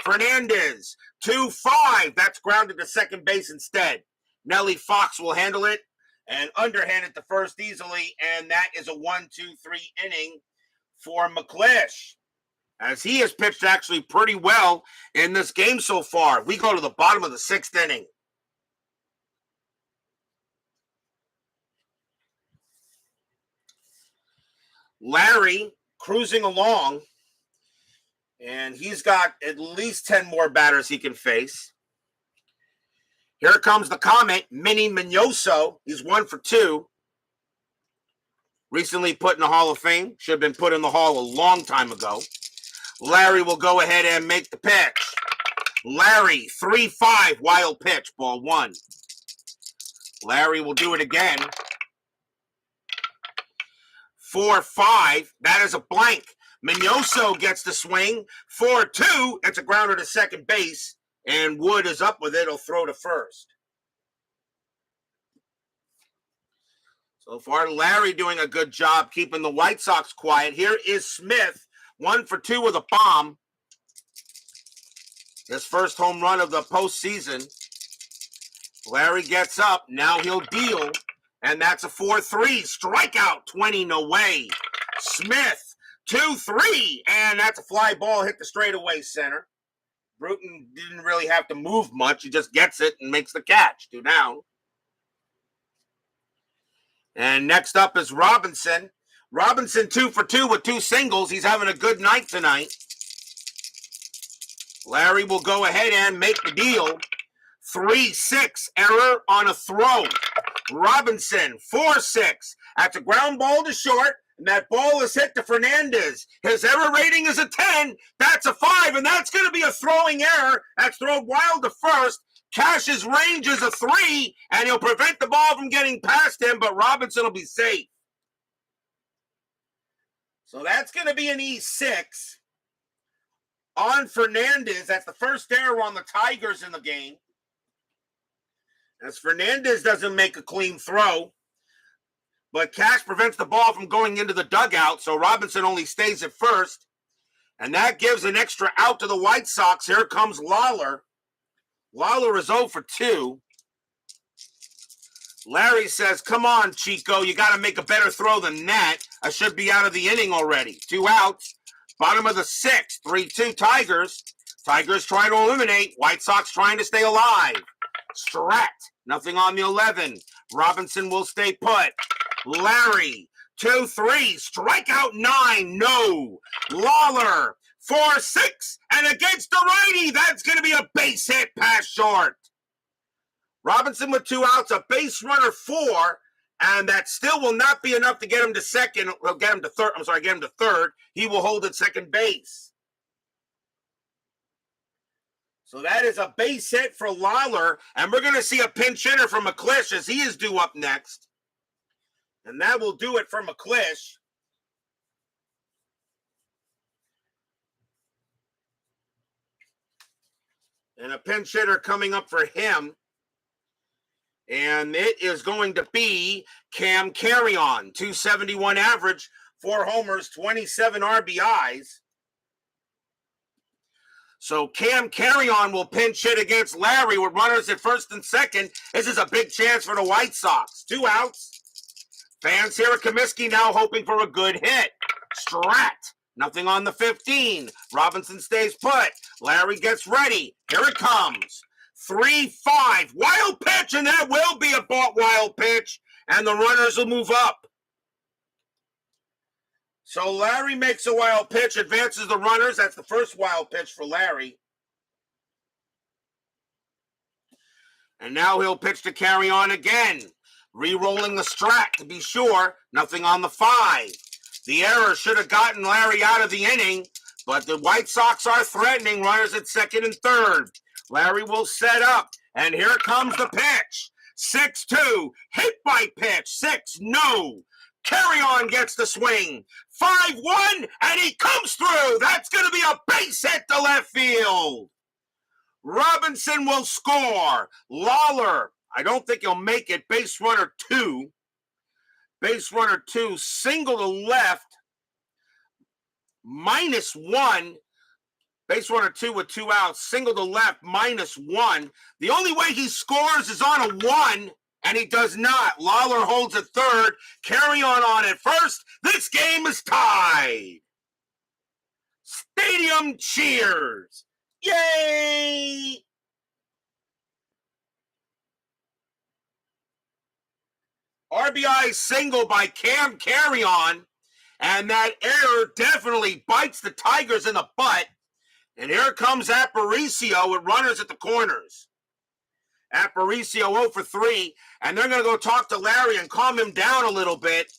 Fernandez, 2-5. That's grounded to second base instead. Nellie Fox will handle it and underhand it to first easily. And that is a 1-2-3 inning for McLish, as he has pitched actually pretty well in this game so far. We go to the bottom of the 6th inning. Lary cruising along, and he's got at least 10 more batters he can face. Here comes the Comet, Minnie Mignoso. He's 1 for 2. recently put in the Hall of Fame. Should have been put in the Hall a long time ago. Lary will go ahead and make the pitch. Lary, 3-5, wild pitch, ball 1. Lary will do it again. 4-5, that is a blank. Mignoso gets the swing. 4-2, it's a grounder to second base, and Wood is up with it. He'll throw to first. So far, Lary doing a good job keeping the White Sox quiet. Here is Smith, 1-for-2 with a bomb. His first home run of the postseason. Lary gets up. Now he'll deal. And that's a 4-3. Strikeout, 20, no way. Smith, 2-3. And that's a fly ball, hit the straightaway center. Bruton didn't really have to move much. He just gets it and makes the catch. 2 down. And next up is Robinson. Robinson, 2-for-2 with 2 singles. He's having a good night tonight. Lary will go ahead and make the deal. 3-6, error on a throw. Robinson, 4-6. That's a ground ball to short, and that ball is hit to Fernandez. His error rating is a 10. That's a 5, and that's going to be a throwing error. That's thrown wild to first. Cash's range is a 3, and he'll prevent the ball from getting past him, but Robinson will be safe. So that's going to be an E6. On Fernandez, that's the first error on the Tigers in the game. As Fernandez doesn't make a clean throw, but Cash prevents the ball from going into the dugout, so Robinson only stays at first. And that gives an extra out to the White Sox. Here comes Lawler. Lawler is 0-for-2. Lary says, come on, Chico, you got to make a better throw than that. I should be out of the inning already. 2 outs. Bottom of the 6th, 3-2 Tigers. Tigers trying to eliminate. White Sox trying to stay alive. Strat, nothing on the 11. Robinson will stay put. Larry, 2-3. Strikeout 9, no. Lawler, 4-6. And against the righty, that's going to be a base hit past short. Robinson with 2 outs, a base runner 4. And that still will not be enough to get him to second. We'll get him to third. Get him to third. He will hold at second base. So that is a base hit for Lawler. And we're going to see a pinch hitter from McLish as he is due up next. And that will do it for McLish. And a pinch hitter coming up for him. And it is going to be Cam Carry-On, 271 average, 4 homers, 27 RBIs. So Cam Carry-On will pinch hit against Lary with runners at first and second. This is a big chance for the White Sox. 2 outs. Fans here at Comiskey now hoping for a good hit. Strat, nothing on the 15. Robinson stays put. Lary gets ready. Here it comes. 3-5, wild pitch, and that will be a wild pitch, and the runners will move up. So Lary makes a wild pitch, advances the runners. That's the first wild pitch for Lary. And now he'll pitch to Carry-On again. Re-rolling the Strat to be sure. Nothing on the 5. The error should have gotten Lary out of the inning, but the White Sox are threatening runners at second and third. Lary will set up, and here comes the pitch. 6-2, hit by pitch. 6, no. Carry-On gets the swing. 5-1, and he comes through. That's going to be a base hit to left field. Robinson will score. Lawler, I don't think he'll make it. Base runner 2. Base runner 2, single to left. -1. Base runner 2 with 2 outs, single to left, -1. The only way he scores is on a 1, and he does not. Lawler holds at third, Carry-On at first. This game is tied. Stadium cheers. Yay! RBI single by Cam Carry-On, and that error definitely bites the Tigers in the butt. And here comes Aparicio with runners at the corners. Aparicio 0-for-3, and they're going to go talk to Lary and calm him down a little bit.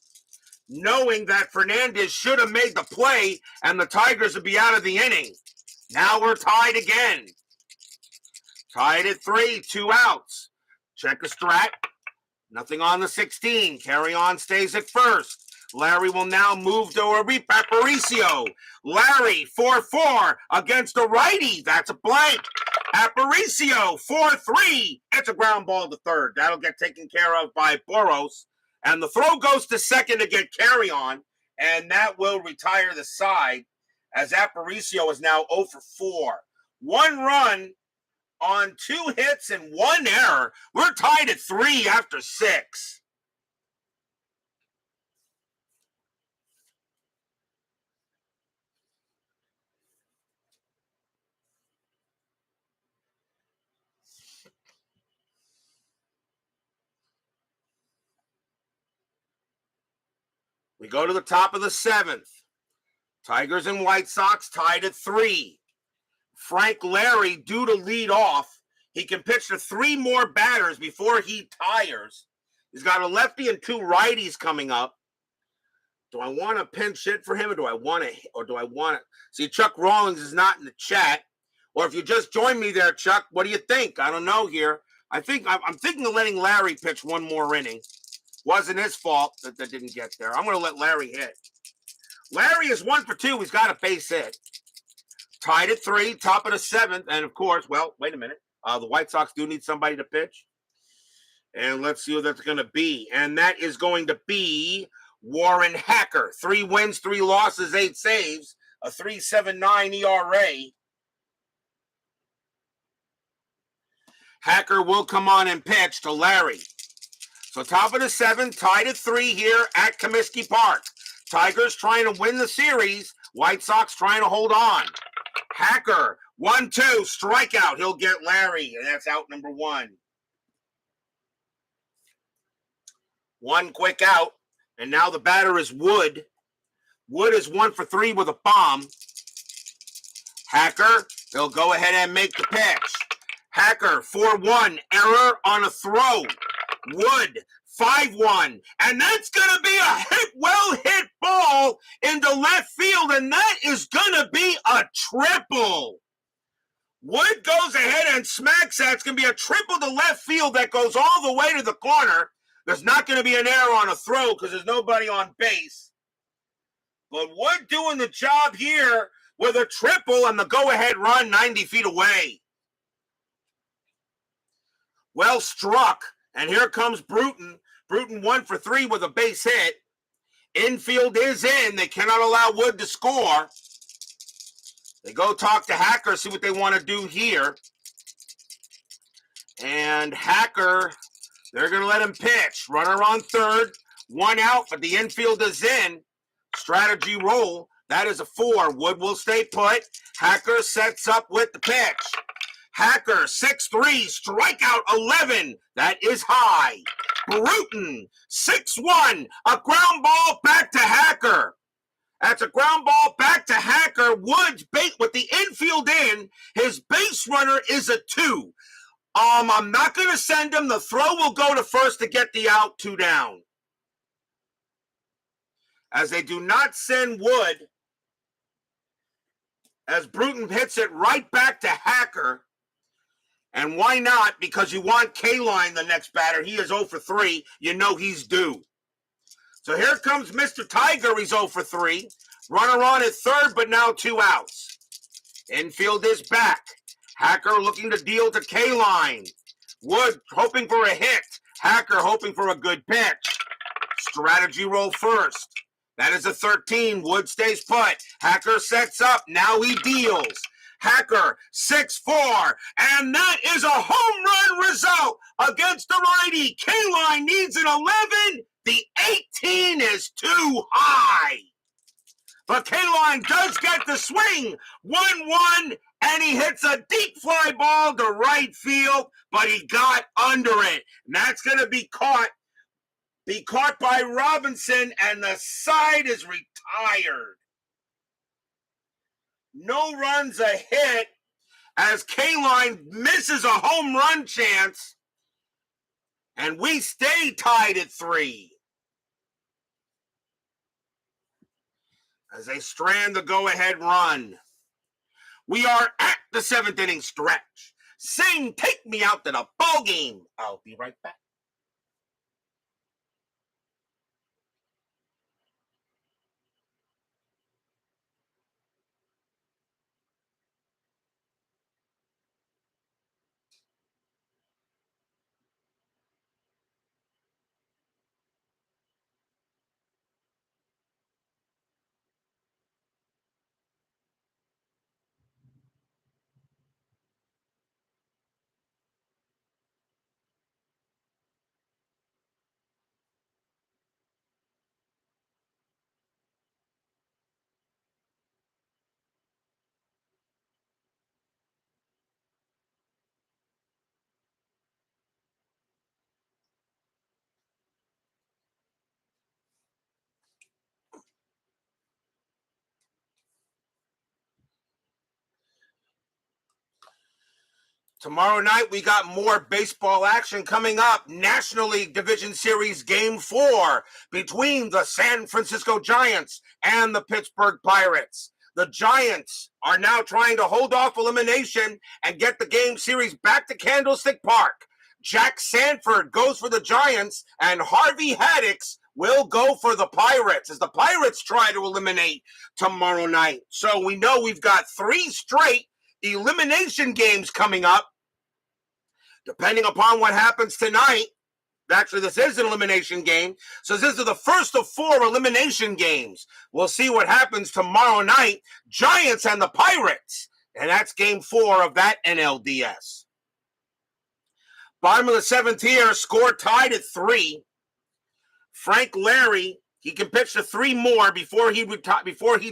knowing that Fernandez should have made the play and the Tigers would be out of the inning. Now we're tied again. Tied at 3, 2 outs. Check the strat. Nothing on the 16. Carry on stays at first. Lary will now move to Aparicio. Lary, 4-4 against a righty. That's a blank. Aparicio, 4-3. It's a ground ball to third. That'll get taken care of by Boros. And the throw goes to second to get carry on. And that will retire the side as Aparicio is now 0 for 4. 1 run on 2 hits and 1 error. We're tied at 3 after 6. We go to the top of the 7th. Tigers and White Sox tied at 3. Frank Lary due to lead off. He can pitch to 3 more batters before he tires. He's got a lefty and 2 righties coming up. Do I want to pinch hit for him, or do I want to? See, Chuck Rawlings is not in the chat. Or if you just joined me there, Chuck, what do you think? I don't know here. I'm thinking of letting Lary pitch 1 more inning. Wasn't his fault that didn't get there. I'm going to let Lary hit. Lary is 1 for 2. He's got a base hit. Tied at 3, top of the 7th. And, of course, well, wait a minute. The White Sox do need somebody to pitch. And let's see who that's going to be. And that is going to be Warren Hacker. 3 wins, 3 losses, 8 saves. A 3.79 ERA. Hacker will come on and pitch to Lary. So top of the 7th, tied at 3 here at Comiskey Park. Tigers trying to win the series. White Sox trying to hold on. Hacker, 1-2, strikeout. He'll get Lary, and that's out number 1. 1 quick out, and now the batter is Wood. Wood is 1 for 3 with a bomb. Hacker, he'll go ahead and make the pitch. Hacker, 4-1, error on a throw. Wood, 5-1, and that's going to be a well-hit ball into left field, and that is going to be a triple. Wood goes ahead and smacks that. It's going to be a triple to left field that goes all the way to the corner. There's not going to be an error on a throw because there's nobody on base. But Wood doing the job here with a triple and the go-ahead run 90 feet away. Well struck. And here comes Bruton. Bruton 1 for 3 with a base hit. Infield is in. They cannot allow Wood to score. They go talk to Hacker, see what they want to do here. And Hacker, they're going to let him pitch. Runner on third. 1 out, but the infield is in. Strategy roll. That is a 4. Wood will stay put. Hacker sets up with the pitch. Hacker, 6-3, strikeout 11. That is high. Bruton, 6-1, a ground ball back to Hacker. That's a ground ball back to Hacker. Woods bait with the infield in. His base runner is a 2. I'm not going to send him. The throw will go to first to get the out, 2 down. As they do not send Wood, as Bruton hits it right back to Hacker. And why not? Because you want K-Line, the next batter. He is 0 for 3. You know he's due. So here comes Mr. Tiger. He's 0 for 3. Runner on at third, but now 2 outs. Infield is back. Hacker looking to deal to K-Line. Wood hoping for a hit. Hacker hoping for a good pitch. Strategy roll first. That is a 13. Wood stays put. Hacker sets up. Now he deals. Hacker, 6-4, and that is a home run result against the righty. K-Line needs an 11. The 18 is too high. But K-Line does get the swing. 1-1, and he hits a deep fly ball to right field, but he got under it. And that's going to be caught by Robinson, and the side is retired. No runs a hit as K-Line misses a home run chance. And we stay tied at 3. as they strand the go-ahead run. We are at the 7th inning stretch. Sing, take me out to the ball game. I'll be right back. Tomorrow night, we got more baseball action coming up. National League Division Series Game 4 between the San Francisco Giants and the Pittsburgh Pirates. The Giants are now trying to hold off elimination and get the game series back to Candlestick Park. Jack Sanford goes for the Giants, and Harvey Haddix will go for the Pirates as the Pirates try to eliminate tomorrow night. So we know we've got 3 straight elimination games coming up. Depending upon what happens tonight, actually this is an elimination game, so this is the first of 4 elimination games. We'll see what happens tomorrow night, Giants and the Pirates, and that's game 4 of that NLDS. Bottom of the 7th here, score tied at 3. Frank Lary, he can pitch to 3 more before he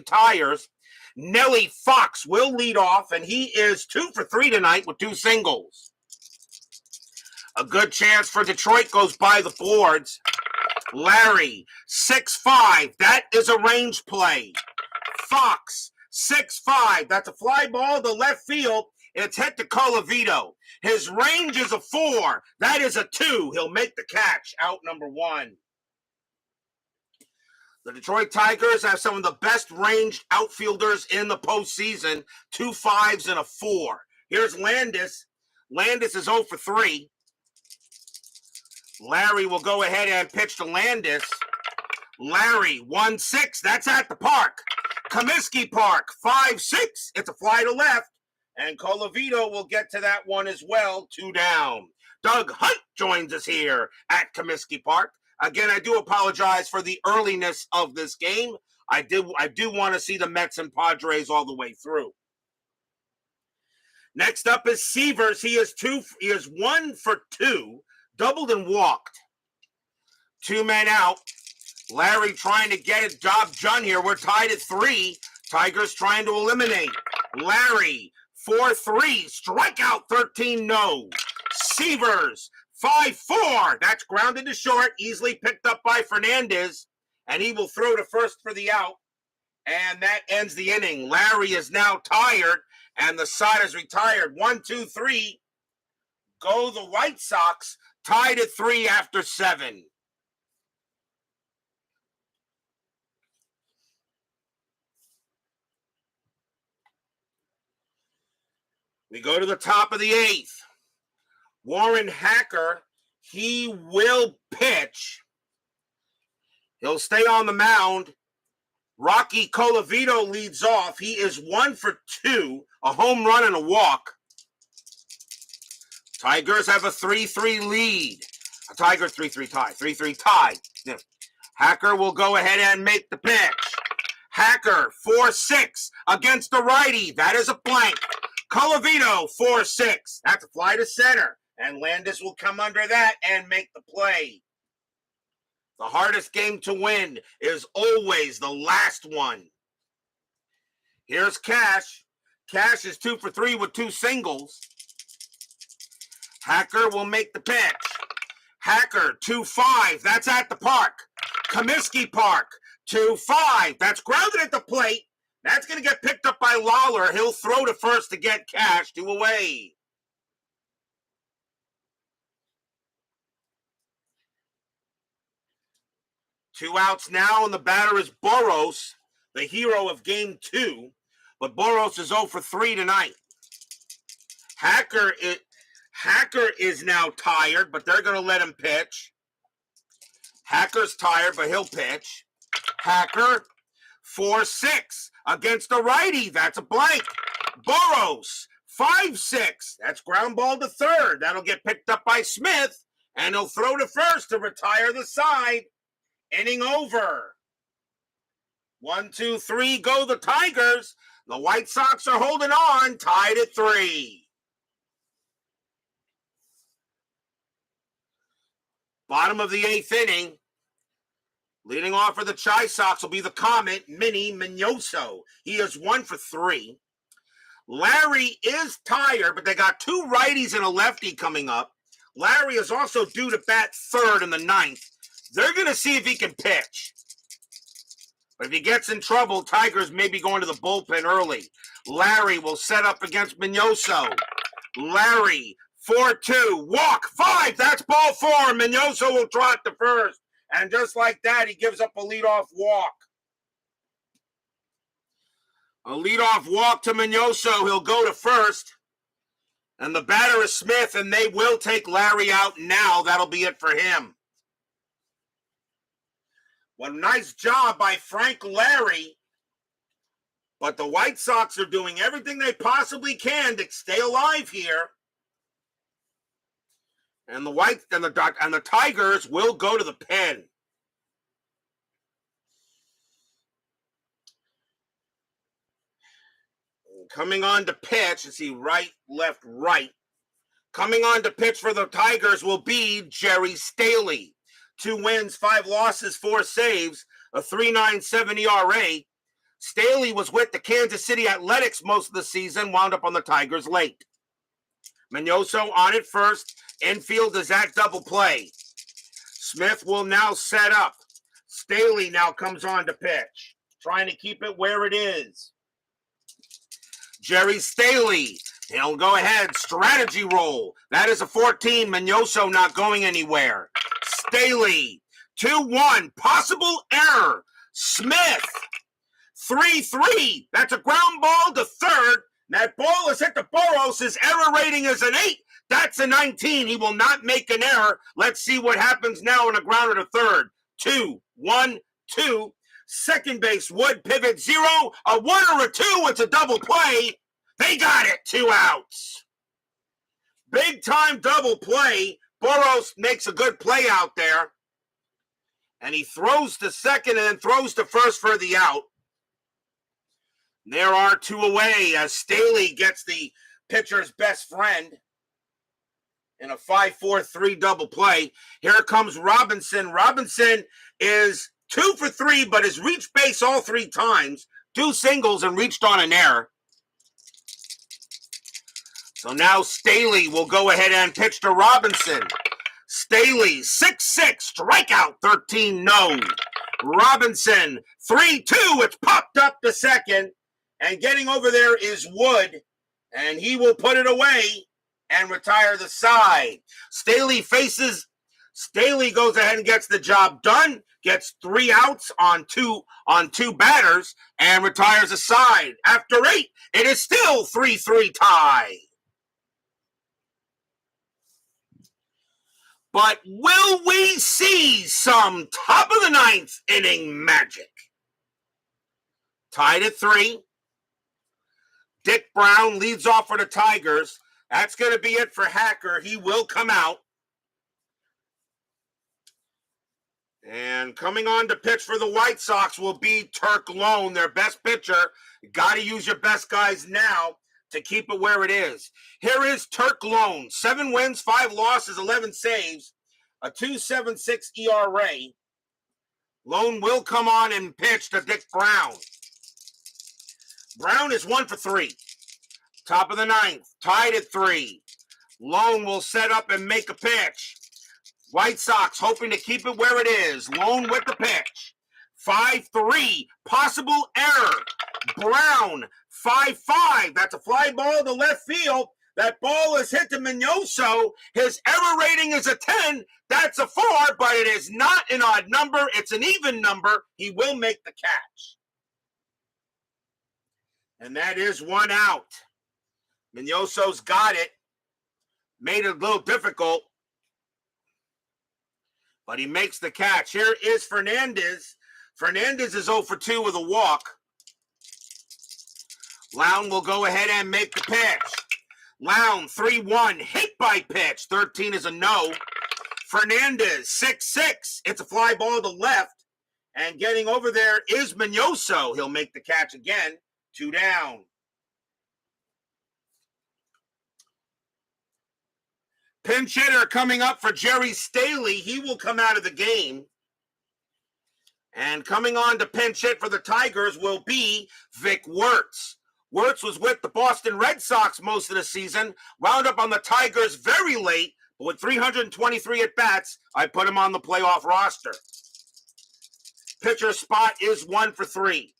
tires. Nellie Fox will lead off, and he is 2 for 3 tonight with 2 singles. A good chance for Detroit goes by the boards. Lary, 6-5. That is a range play. Fox, 6-5. That's a fly ball to left field. It's hit to Colavito. His range is a 4. That is a 2. He'll make the catch. Out number 1. The Detroit Tigers have some of the best ranged outfielders in the postseason. 2 5s and a 4. Here's Landis. Landis is 0 for 3. Lary will go ahead and pitch to Landis. Lary, 1-6. That's at the park. Comiskey Park, 5-6. It's a fly to left. And Colavito will get to that one as well. 2 down. Doug Hunt joins us here at Comiskey Park. Again, I do apologize for the earliness of this game. I do want to see the Mets and Padres all the way through. Next up is Severs. He is 1 for 2, doubled and walked. 2 men out. Larry trying to get a job done here. We're tied at 3. Tigers trying to eliminate. Larry, 4-3, strikeout 13, no. Severs, 5-4. That's grounded to short, easily picked up by Fernandez, and he will throw to first for the out. And that ends the inning. Larry is now tired, and the side is retired. 1-2-3. Go the White Sox, tied at 3 after 7. We go to the top of the 8th. Warren Hacker, he will pitch. He'll stay on the mound. Rocky Colavito leads off. He is 1 for 2, a home run and a walk. Tigers have a 3-3 lead. A Tigers 3-3 tie. 3-3 tie. Yeah. Hacker will go ahead and make the pitch. Hacker, 4-6 against the righty. That is a blank. Colavito, 4-6. That's a fly to center. And Landis will come under that and make the play. The hardest game to win is always the last one. Here's Cash. Cash is 2 for 3 with 2 singles. Hacker will make the pitch. Hacker, 2-5. That's at the park. Comiskey Park, 2-5. That's grounded at the plate. That's going to get picked up by Lawler. He'll throw to first to get Cash. 2 away. Two outs now, and the batter is Boros. the hero of Game 2. But Boros is 0 for 3 tonight. Hacker is now tired, but they're going to let him pitch. Hacker's tired, but he'll pitch. Hacker, 4-6 against a righty. That's a blank. Boros, 5-6. That's ground ball to third. That'll get picked up by Smith, and he'll throw to first to retire the side. Inning over. 1, 2, 3, go the Tigers. The White Sox are holding on, tied at 3. Bottom of the 8th inning. Leading off for the Chi Sox will be the Comet, Minnie Mignoso. He is 1 for 3. Lary is tired, but they got 2 righties and a lefty coming up. Lary is also due to bat third in the 9th. They're going to see if he can pitch. But if he gets in trouble, Tigers may be going to the bullpen early. Lary will set up against Mignoso. Lary, 4-2, walk, 5. That's ball 4. Mignoso will trot to first. And just like that, he gives up a leadoff walk. A leadoff walk to Mignoso. He'll go to first. And the batter is Smith, and they will take Lary out now. That'll be it for him. Well, nice job by Frank Lary. But the White Sox are doing everything they possibly can to stay alive here. And the Tigers will go to the pen. Coming on to pitch, let's see, right, left, right. Coming on to pitch for the Tigers will be Jerry Staley. 2 wins, 5 losses, 4 saves, a 3.97 ERA. Staley was with the Kansas City Athletics most of the season, wound up on the Tigers late. Mignoso on it first. Infield is at double play. Smith will now set up. Staley now comes on to pitch, trying to keep it where it is. Jerry Staley, he'll go ahead, strategy roll. That is a 14, Mignoso not going anywhere. Staley, 2-1, possible error. Smith, 3-3, that's a ground ball to third. That ball is hit to Boros. His error rating is an 8. That's a 19. He will not make an error. Let's see what happens now on a grounder to third. 2-1-2. Second base, Wood, pivot 0. A 1 or a 2. It's a double play. They got it. 2 outs. Big time double play. Boros makes a good play out there. And he throws to second and then throws to first for the out. There are 2 away as Staley gets the pitcher's best friend in a 5-4-3 double play. Here comes Robinson. Robinson is 2 for 3, but has reached base all 3 times. 2 singles and reached on an error. So now Staley will go ahead and pitch to Robinson. Staley, 6-6, strikeout, 13 no. Robinson, 3-2, it's popped up to second. And getting over there is Wood, and he will put it away and retire the side. Staley goes ahead and gets the job done, gets 3 outs on two batters, and retires the side. After 8, it is still 3-3 tie. But will we see some top of the 9th inning magic? Tied at 3. Dick Brown leads off for the Tigers. That's going to be it for Hacker. He will come out. And coming on to pitch for the White Sox will be Turk Lone, their best pitcher. You got to use your best guys now to keep it where it is. Here is Turk Lone. 7 wins, 5 losses, 11 saves, a 2.76 ERA. Lone will come on and pitch to Dick Brown. Brown is 1 for 3. Top of the 9th, tied at 3. Lone will set up and make a pitch. White Sox hoping to keep it where it is. Lone with the pitch. 5-3, possible error. Brown, 5-5. That's a fly ball to left field. That ball is hit to Mignoso. His error rating is a 10. That's a 4, but it is not an odd number. It's an even number. He will make the catch. And that is 1 out. Mignoso's got it. Made it a little difficult. But he makes the catch. Here is Fernandez. Fernandez is 0 for 2 with a walk. Lown will go ahead and make the pitch. Lown, 3-1, hit by pitch. 13 is a no. Fernandez, 6-6. It's a fly ball to left. And getting over there is Mignoso. He'll make the catch again. 2 down. Pinch hitter coming up for Jerry Staley. He will come out of the game. And coming on to pinch hit for the Tigers will be Vic Wertz. Wertz was with the Boston Red Sox most of the season. Wound up on the Tigers very late. But with 323 at-bats, I put him on the playoff roster. Pitcher spot is 1 for 3.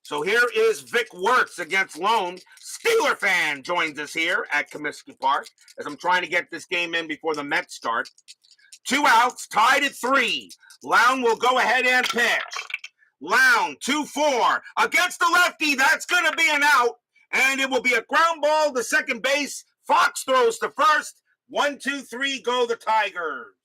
So here is Vic Wertz against Lone. Steeler fan joins us here at Comiskey Park as I'm trying to get this game in before the Mets start. 2 outs, tied at 3. Lown will go ahead and pitch. Lown, 2-4 against the lefty. That's going to be an out, and it will be a ground ball to second base. Fox throws to first. 1, 2, 3, go the Tigers.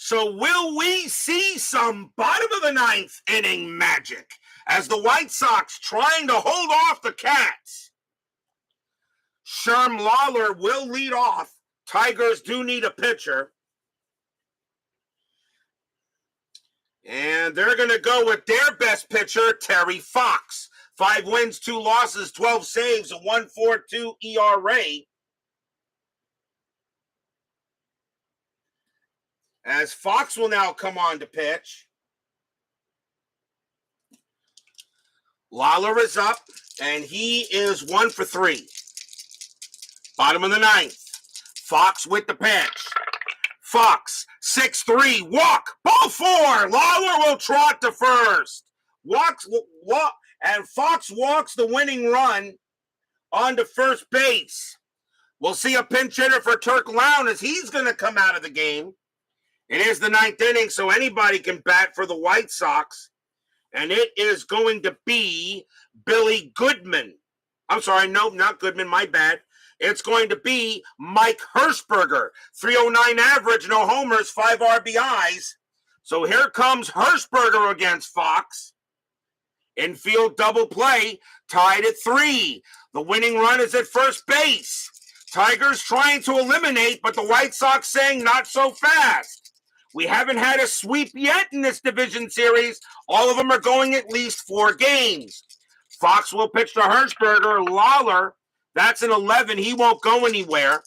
So will we see some bottom of the 9th inning magic as the White Sox trying to hold off the Cats? Sherm Lawler will lead off. Tigers do need a pitcher. And they're going to go with their best pitcher, Terry Fox. 5 wins, 2 losses, 12 saves, a 1.42 ERA. As Fox will now come on to pitch. Lawler is up, and he is 1 for 3. Bottom of the 9th. Fox with the pitch. Fox, 6-3, walk, ball 4. Lawler will trot to first. And Fox walks the winning run onto first base. We'll see a pinch hitter for Turk Lown as he's going to come out of the game. It is the 9th inning, so anybody can bat for the White Sox. And it is going to be Billy Goodman. I'm sorry, no, not Goodman, my bad. It's going to be Mike Hershberger. 309 average, no homers, 5 RBIs. So here comes Hershberger against Fox. Infield double play, tied at 3. The winning run is at first base. Tigers trying to eliminate, but the White Sox saying not so fast. We haven't had a sweep yet in this division series. All of them are going at least 4 games. Fox will pitch to Hershberger. Lawler, that's an 11. He won't go anywhere.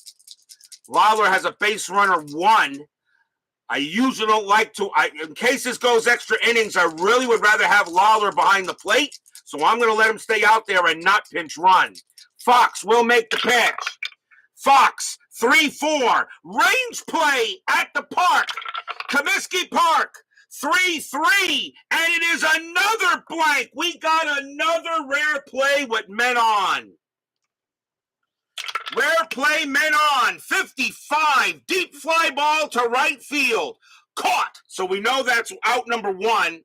Lawler has a base runner 1. I usually don't like to, in case this goes extra innings, I really would rather have Lawler behind the plate. So I'm going to let him stay out there and not pinch run. Fox will make the pitch. Fox, 3-4, range play at the park. Comiskey Park, 3-3, and it is another blank. We got another rare play with men on. Rare play, men on, 55, deep fly ball to right field. Caught, so we know that's out number 1.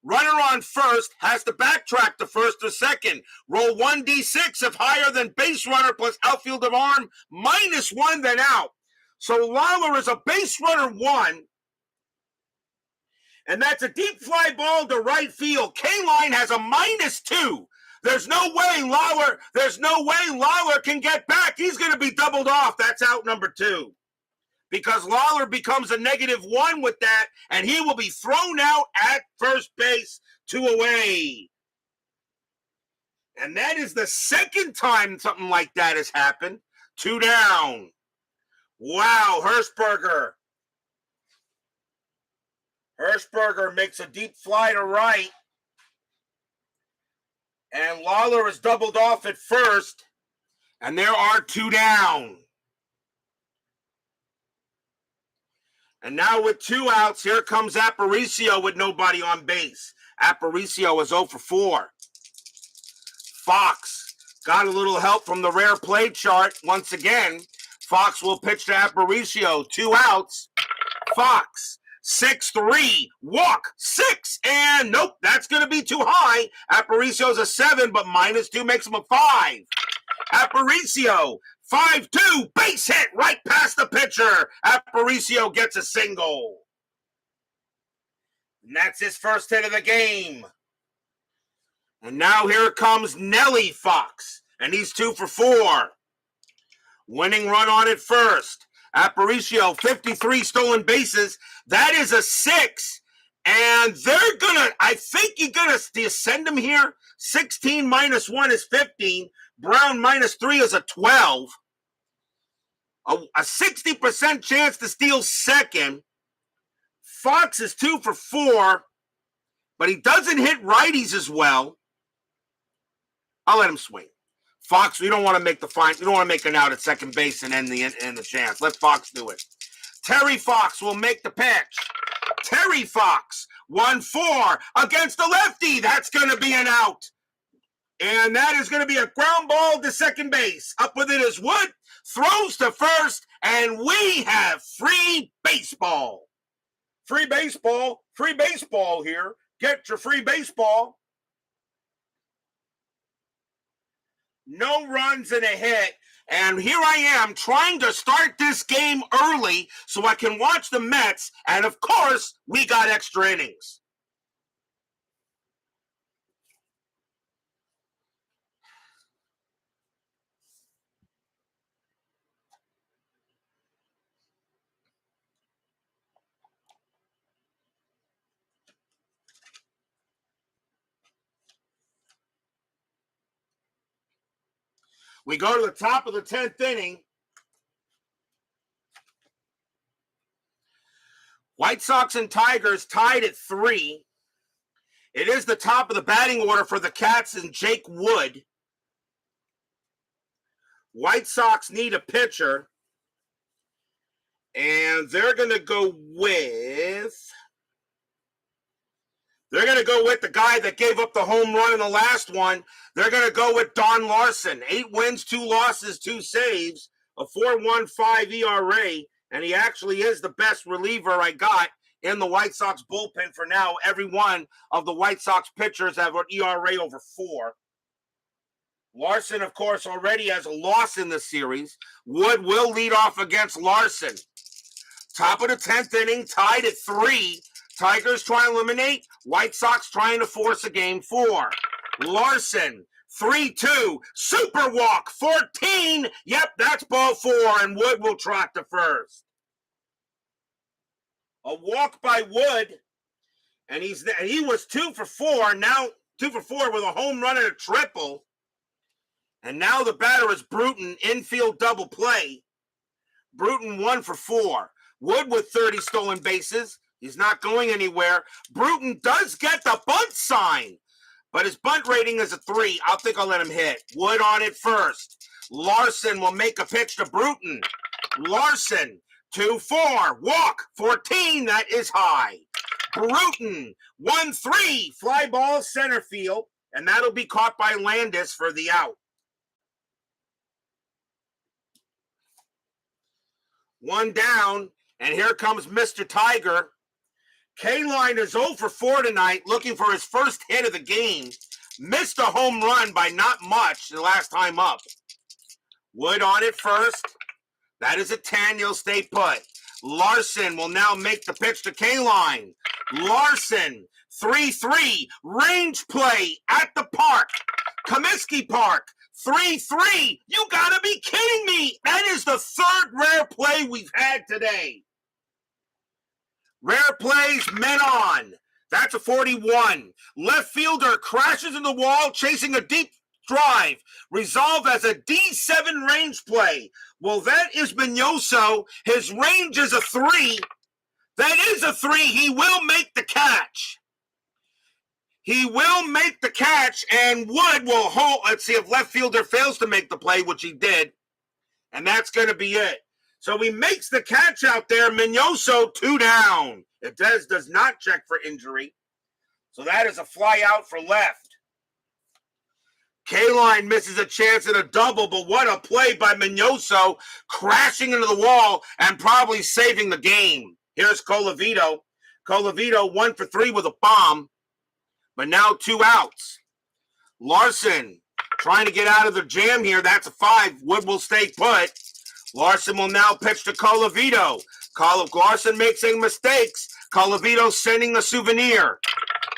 Runner on first has to backtrack to first or second. Roll 1d6 if higher than base runner plus outfield of arm, -1 then out. So Lawler is a base runner 1. And that's a deep fly ball to right field. K-Line has a -2. There's no way Lawler can get back. He's going to be doubled off. That's out number 2. Because Lawler becomes a -1 with that, and he will be thrown out at first base, 2 away. And that is the second time something like that has happened. 2 down. Wow, Hershberger. Hershberger makes a deep fly to right. And Lawler is doubled off at first. And there are 2 down. And now with 2 outs, here comes Aparicio with nobody on base. Aparicio is 0 for 4. Fox got a little help from the rare play chart. Once again, Fox will pitch to Aparicio. 2 outs. Fox, 6-3, walk, 6, and nope, that's going to be too high. Aparicio's a 7, but -2 makes him a 5. Aparicio, 5-2, base hit right past the pitcher. Aparicio gets a single. And that's his first hit of the game. And now here comes Nelly Fox, and he's 2 for 4. Winning run on it first. Aparicio, 53 stolen bases. That is a 6. And they're going to, I think you're going to send him here. 16 minus 1 is 15. Brown minus 3 is a 12. A 60% chance to steal second. Fox is 2 for 4, but he doesn't hit righties as well. I'll let him swing. Fox, we don't want to make the fine. We don't want to make an out at second base and end the chance. Let Fox do it. Terry Fox will make the pitch. Terry Fox, 1-4 against the lefty. That's going to be an out. And that is going to be a ground ball to second base. Up with it is Wood, throws to first, and we have free baseball. Free baseball here. Get your free baseball. No runs and a hit. And here I am trying to start this game early so I can watch the Mets. And of course, we got extra innings. We go to the top of the 10th inning. White Sox and Tigers tied at 3. It is the top of the batting order for the Cats and Jake Wood. White Sox need a pitcher. And they're going to go with the guy that gave up the home run in the last one. They're going to go with Don Larson. 8 wins, 2 losses, 2 saves, a 4.15 ERA, and he actually is the best reliever I got in the White Sox bullpen for now. Every one of the White Sox pitchers have an ERA over 4. Larson, of course, already has a loss in the series. Wood will lead off against Larson. Top of the 10th inning, tied at 3. Tigers try to eliminate. White Sox trying to force a game 4. Larson, 3-2. Super walk, 14. Yep, that's ball 4, and Wood will trot to first. A walk by Wood, and he was 2 for 4. Now 2 for 4 with a home run and a triple. And now the batter is Bruton, infield double play. Bruton 1 for 4. Wood with 30 stolen bases. He's not going anywhere. Bruton does get the bunt sign, but his bunt rating is a 3. I'll let him hit. Wood on it first. Larson will make a pitch to Bruton. Larson, 2-4, walk, 14, that is high. Bruton, 1-3, fly ball center field, and that'll be caught by Landis for the out. 1 down, and here comes Mr. Tiger. K-Line is 0 for 4 tonight, looking for his first hit of the game. Missed a home run by not much the last time up. Wood on it first. That is a 10. He'll stay put. Larson will now make the pitch to K-Line. Larson, 3-3. Range play at the park. Comiskey Park, 3-3. You gotta be kidding me. That is the 3rd rare play we've had today. Rare plays, men on. That's a 41. Left fielder crashes in the wall, chasing a deep drive. Resolved as a D7 range play. Well, that is Mignoso. His range is a 3. That is a 3. He will make the catch. He will make the catch, and Wood will hold. Let's see if left fielder fails to make the play, which he did. And that's going to be it. So he makes the catch out there. Mignoso, 2 down. It does not check for injury. So that is a fly out for left. K-Line misses a chance at a double, but what a play by Mignoso, crashing into the wall and probably saving the game. Here's Colavito. Colavito 1 for 3 with a bomb, but now 2 outs. Larson trying to get out of the jam here. That's a 5. Wood will stay put. Larson will now pitch to Colavito. Larson makes mistakes. Colavito sending a souvenir.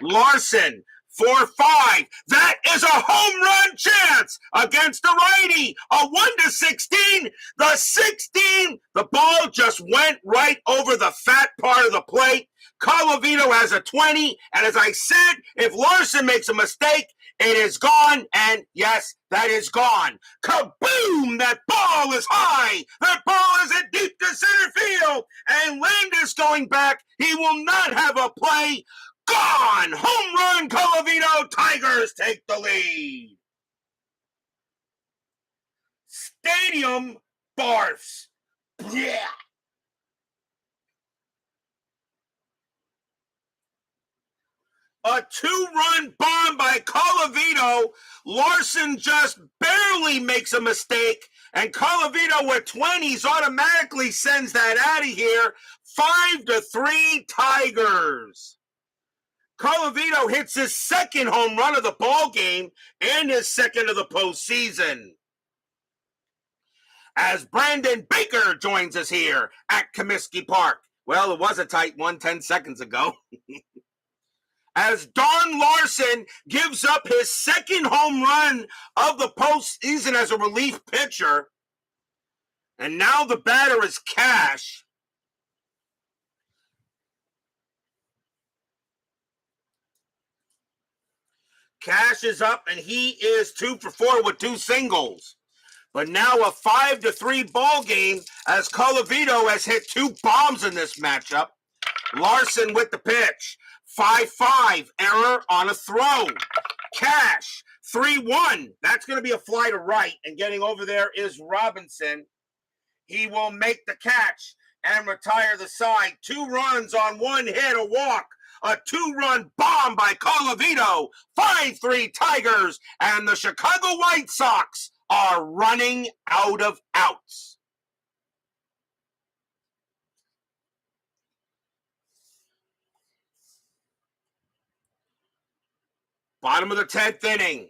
Larson 4-5. That is a home run chance against the righty. A 1-16. The 16. The ball just went right over the fat part of the plate. Colavito has a 20. And as I said, if Larson makes a mistake, it is gone. And yes, that is gone. Kaboom! That ball is high. That ball is hit deep to center field. And Landis going back. He will not have a play. Gone! Home run, Colavito. Tigers take the lead. Stadium barfs. Yeah. A 2-run bomb by Colavito. Larson just barely makes a mistake. And Colavito with 20s automatically sends that out of here. 5-3 Tigers. Colavito hits his second home run of the ball game and his second of the postseason. As Brandon Baker joins us here at Comiskey Park. Well, it was a tight one 10 seconds ago. As Don Larson gives up his second home run of the postseason as a relief pitcher. And now the batter is Cash. Cash is up, and he is 2 for 4 with 2 singles. But now a 5-3 ball game as Colavito has hit 2 bombs in this matchup. Larson with the pitch. 5-5, error on a throw. Cash, 3-1. That's going to be a fly to right, and getting over there is Robinson. He will make the catch and retire the side. 2 runs on 1 hit, a walk. A 2-run bomb by Colavito. 5-3 Tigers, and the Chicago White Sox are running out of outs. Bottom of the 10th inning.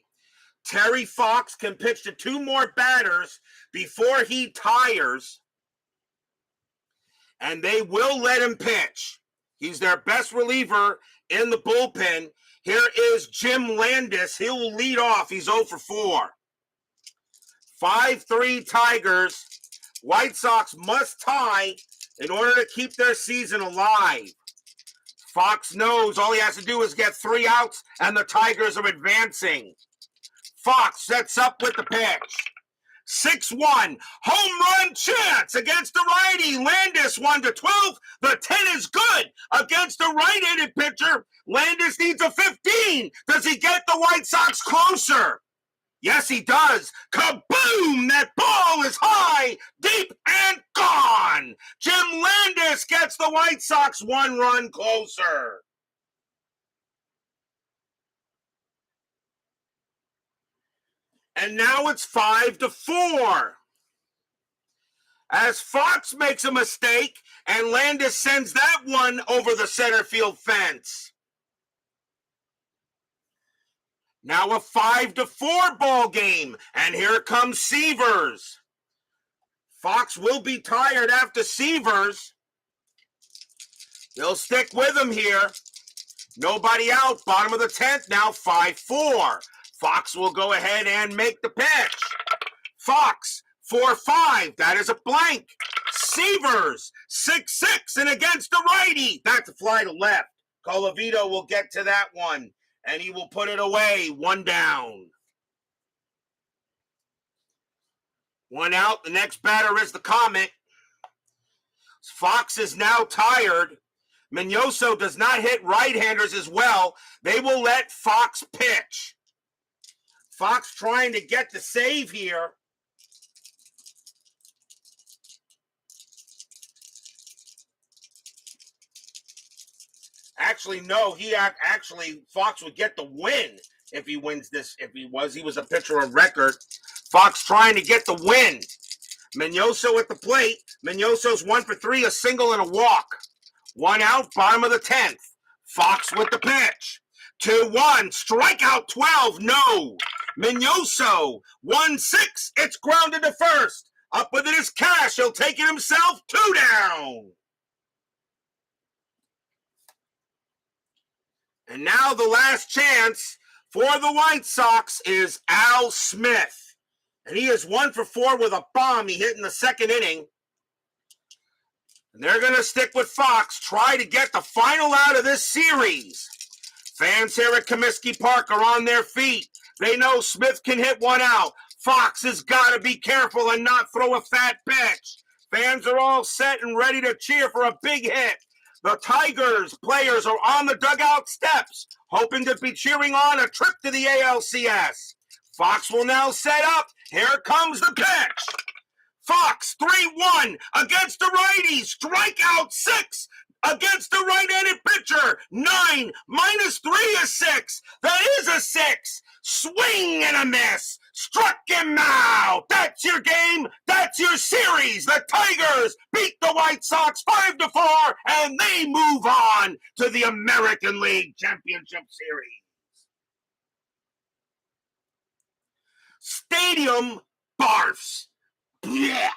Terry Fox can pitch to 2 more batters before he tires. And they will let him pitch. He's their best reliever in the bullpen. Here is Jim Landis. He will lead off. He's 0 for 4. 5-3 Tigers. White Sox must tie in order to keep their season alive. Fox knows all he has to do is get 3 outs, and the Tigers are advancing. Fox sets up with the pitch. 6-1, home run chance against the righty. Landis 1-12. The 10 is good against the right-handed pitcher. Landis needs a 15. Does he get the White Sox closer? Yes, he does. Kaboom! That ball is high, deep, and gone. Jim Landis gets the White Sox 1 run closer. And now it's 5-4. As Fox makes a mistake, and Landis sends that one over the center field fence. Now a 5-4 ball game, and here comes Severs. Fox will be tired after Severs. He'll stick with him here. Nobody out. Bottom of the 10th, now 5-4. Fox will go ahead and make the pitch. Fox, 4-5. That is a blank. Severs, 6-6, and against the righty. That's a fly to left. Colavito will get to that one, and he will put it away. 1 down. 1 out. The next batter is the Comet. Fox is now tired. Mignoso does not hit right-handers as well. They will let Fox pitch. Fox trying to get the save here. Actually, no, Fox would get the win if he wins this. He was a pitcher of record. Fox trying to get the win. Mignoso at the plate. Mignoso's 1 for 3, a single and a walk. 1 out, bottom of the 10th. Fox with the pitch. 2-1, strikeout 12, no. Mignoso, 1-6, it's grounded to first. Up with it is Cash, he'll take it himself, 2 down. And now the last chance for the White Sox is Al Smith. And he is 1 for 4 with a bomb he hit in the second inning. And they're going to stick with Fox, try to get the final out of this series. Fans here at Comiskey Park are on their feet. They know Smith can hit 1 out. Fox has got to be careful and not throw a fat pitch. Fans are all set and ready to cheer for a big hit. The Tigers players are on the dugout steps, hoping to be cheering on a trip to the ALCS. Fox will now set up. Here comes the pitch. Fox, 3-1 against the righty. Strikeout 6 against the right-handed pitcher. 9 minus 3 is 6. That is a 6. Swing and a miss. Struck him out. That's your game. That's your series. The Tigers beat the White Sox 5-4, and they move on to the American League Championship Series. Stadium barfs. Yeah.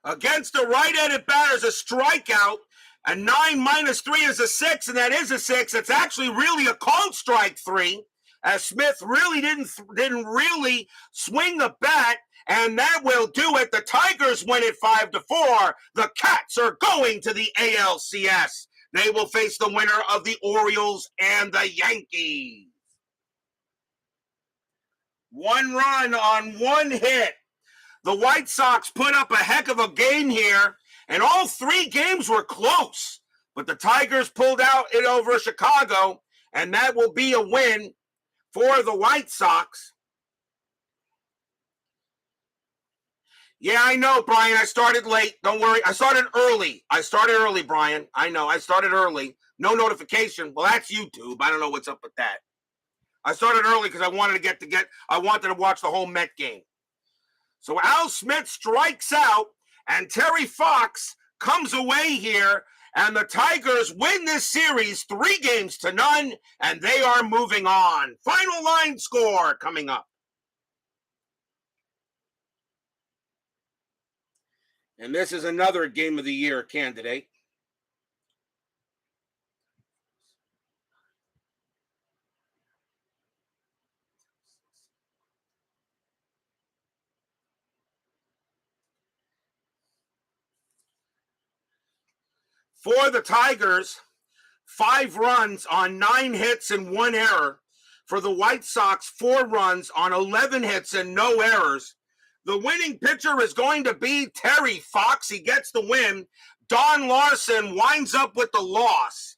Against the right-handed batters, a strikeout. A 9 minus 3 is a 6, and that is a 6. It's actually really a called strike 3, as Smith really didn't really swing the bat, and that will do it. The Tigers win it 5-4. The Cats are going to the ALCS. They will face the winner of the Orioles and the Yankees. 1 run on 1 hit. The White Sox put up a heck of a game here, and all 3 games were close. But the Tigers pulled out it over Chicago, and that will be a win for the White Sox. Yeah, I know, Brian. I started late. Don't worry. I started early. Brian. I know. I started early. No notification. Well, that's YouTube. I don't know what's up with that. I started early because I wanted to watch the whole Met game. So Al Smith strikes out, and Terry Fox comes away here, and the Tigers win this series 3-0, and they are moving on. Final line score coming up. And this is another Game of the Year candidate. For the Tigers, 5 runs on 9 hits and 1 error. For the White Sox, 4 runs on 11 hits and no errors. The winning pitcher is going to be Terry Fox. He gets the win. Don Larson winds up with the loss,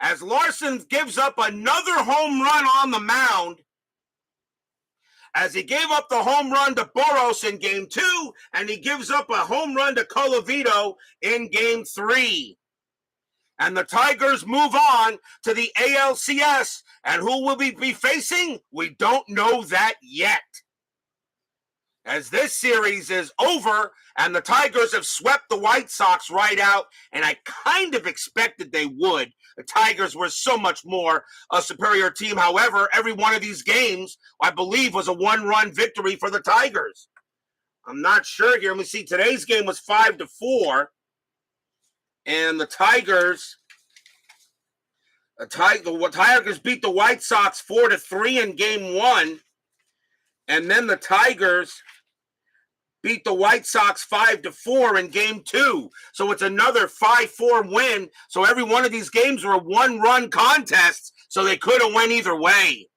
as Larson gives up another home run on the mound, as he gave up the home run to Boros in Game 2, and he gives up a home run to Colavito in Game 3. And the Tigers move on to the ALCS, and who will we be facing? We don't know that yet, as this series is over, and the Tigers have swept the White Sox right out, and I kind of expected they would. The Tigers were so much more a superior team. However, every one of these games, I believe, was a 1-run victory for the Tigers. I'm not sure here. Let me see. Today's game was 5-4, and the Tigers beat the White Sox 4-3 in Game 1, and then the Tigers beat the White Sox 5-4 in Game 2. So it's another 5-4 win. So every one of these games were 1-run contests, so they could have went either way.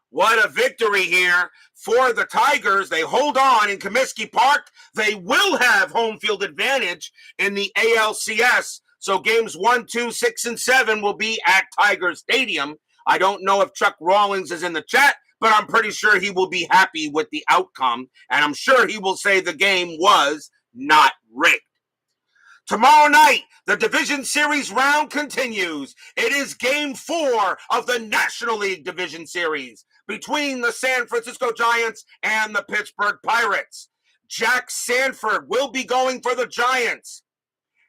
What a victory here for the Tigers. They hold on in Comiskey Park. They will have home field advantage in the ALCS. So games 1, 2, 6, and 7 will be at Tiger Stadium. I don't know if Chuck Rawlings is in the chat, but I'm pretty sure he will be happy with the outcome, and I'm sure he will say the game was not rigged. Tomorrow night, the Division Series round continues. It is Game 4 of the National League Division Series between the San Francisco Giants and the Pittsburgh Pirates. Jack Sanford will be going for the Giants,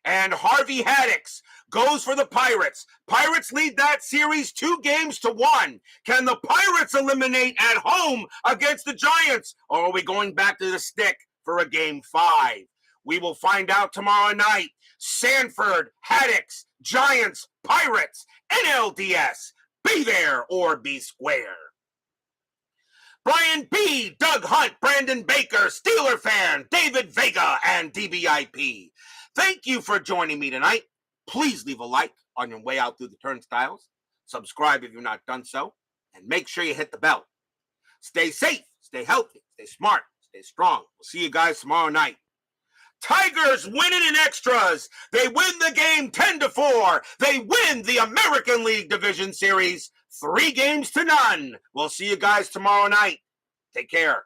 and Harvey Haddix goes for the Pirates. Pirates lead that series 2-1. Can the Pirates eliminate at home against the Giants, or are we going back to the stick for a Game 5? We will find out tomorrow night. Sanford, Haddix, Giants, Pirates, NLDS. Be there or be square. Brian B., Doug Hunt, Brandon Baker, Steeler fan, David Vega, and DBIP. Thank you for joining me tonight. Please leave a like on your way out through the turnstiles. Subscribe if you've not done so. And make sure you hit the bell. Stay safe, stay healthy, stay smart, stay strong. We'll see you guys tomorrow night. Tigers win it in extras. They win the game 10-4. They win the American League Division Series 3-0. We'll see you guys tomorrow night. Take care.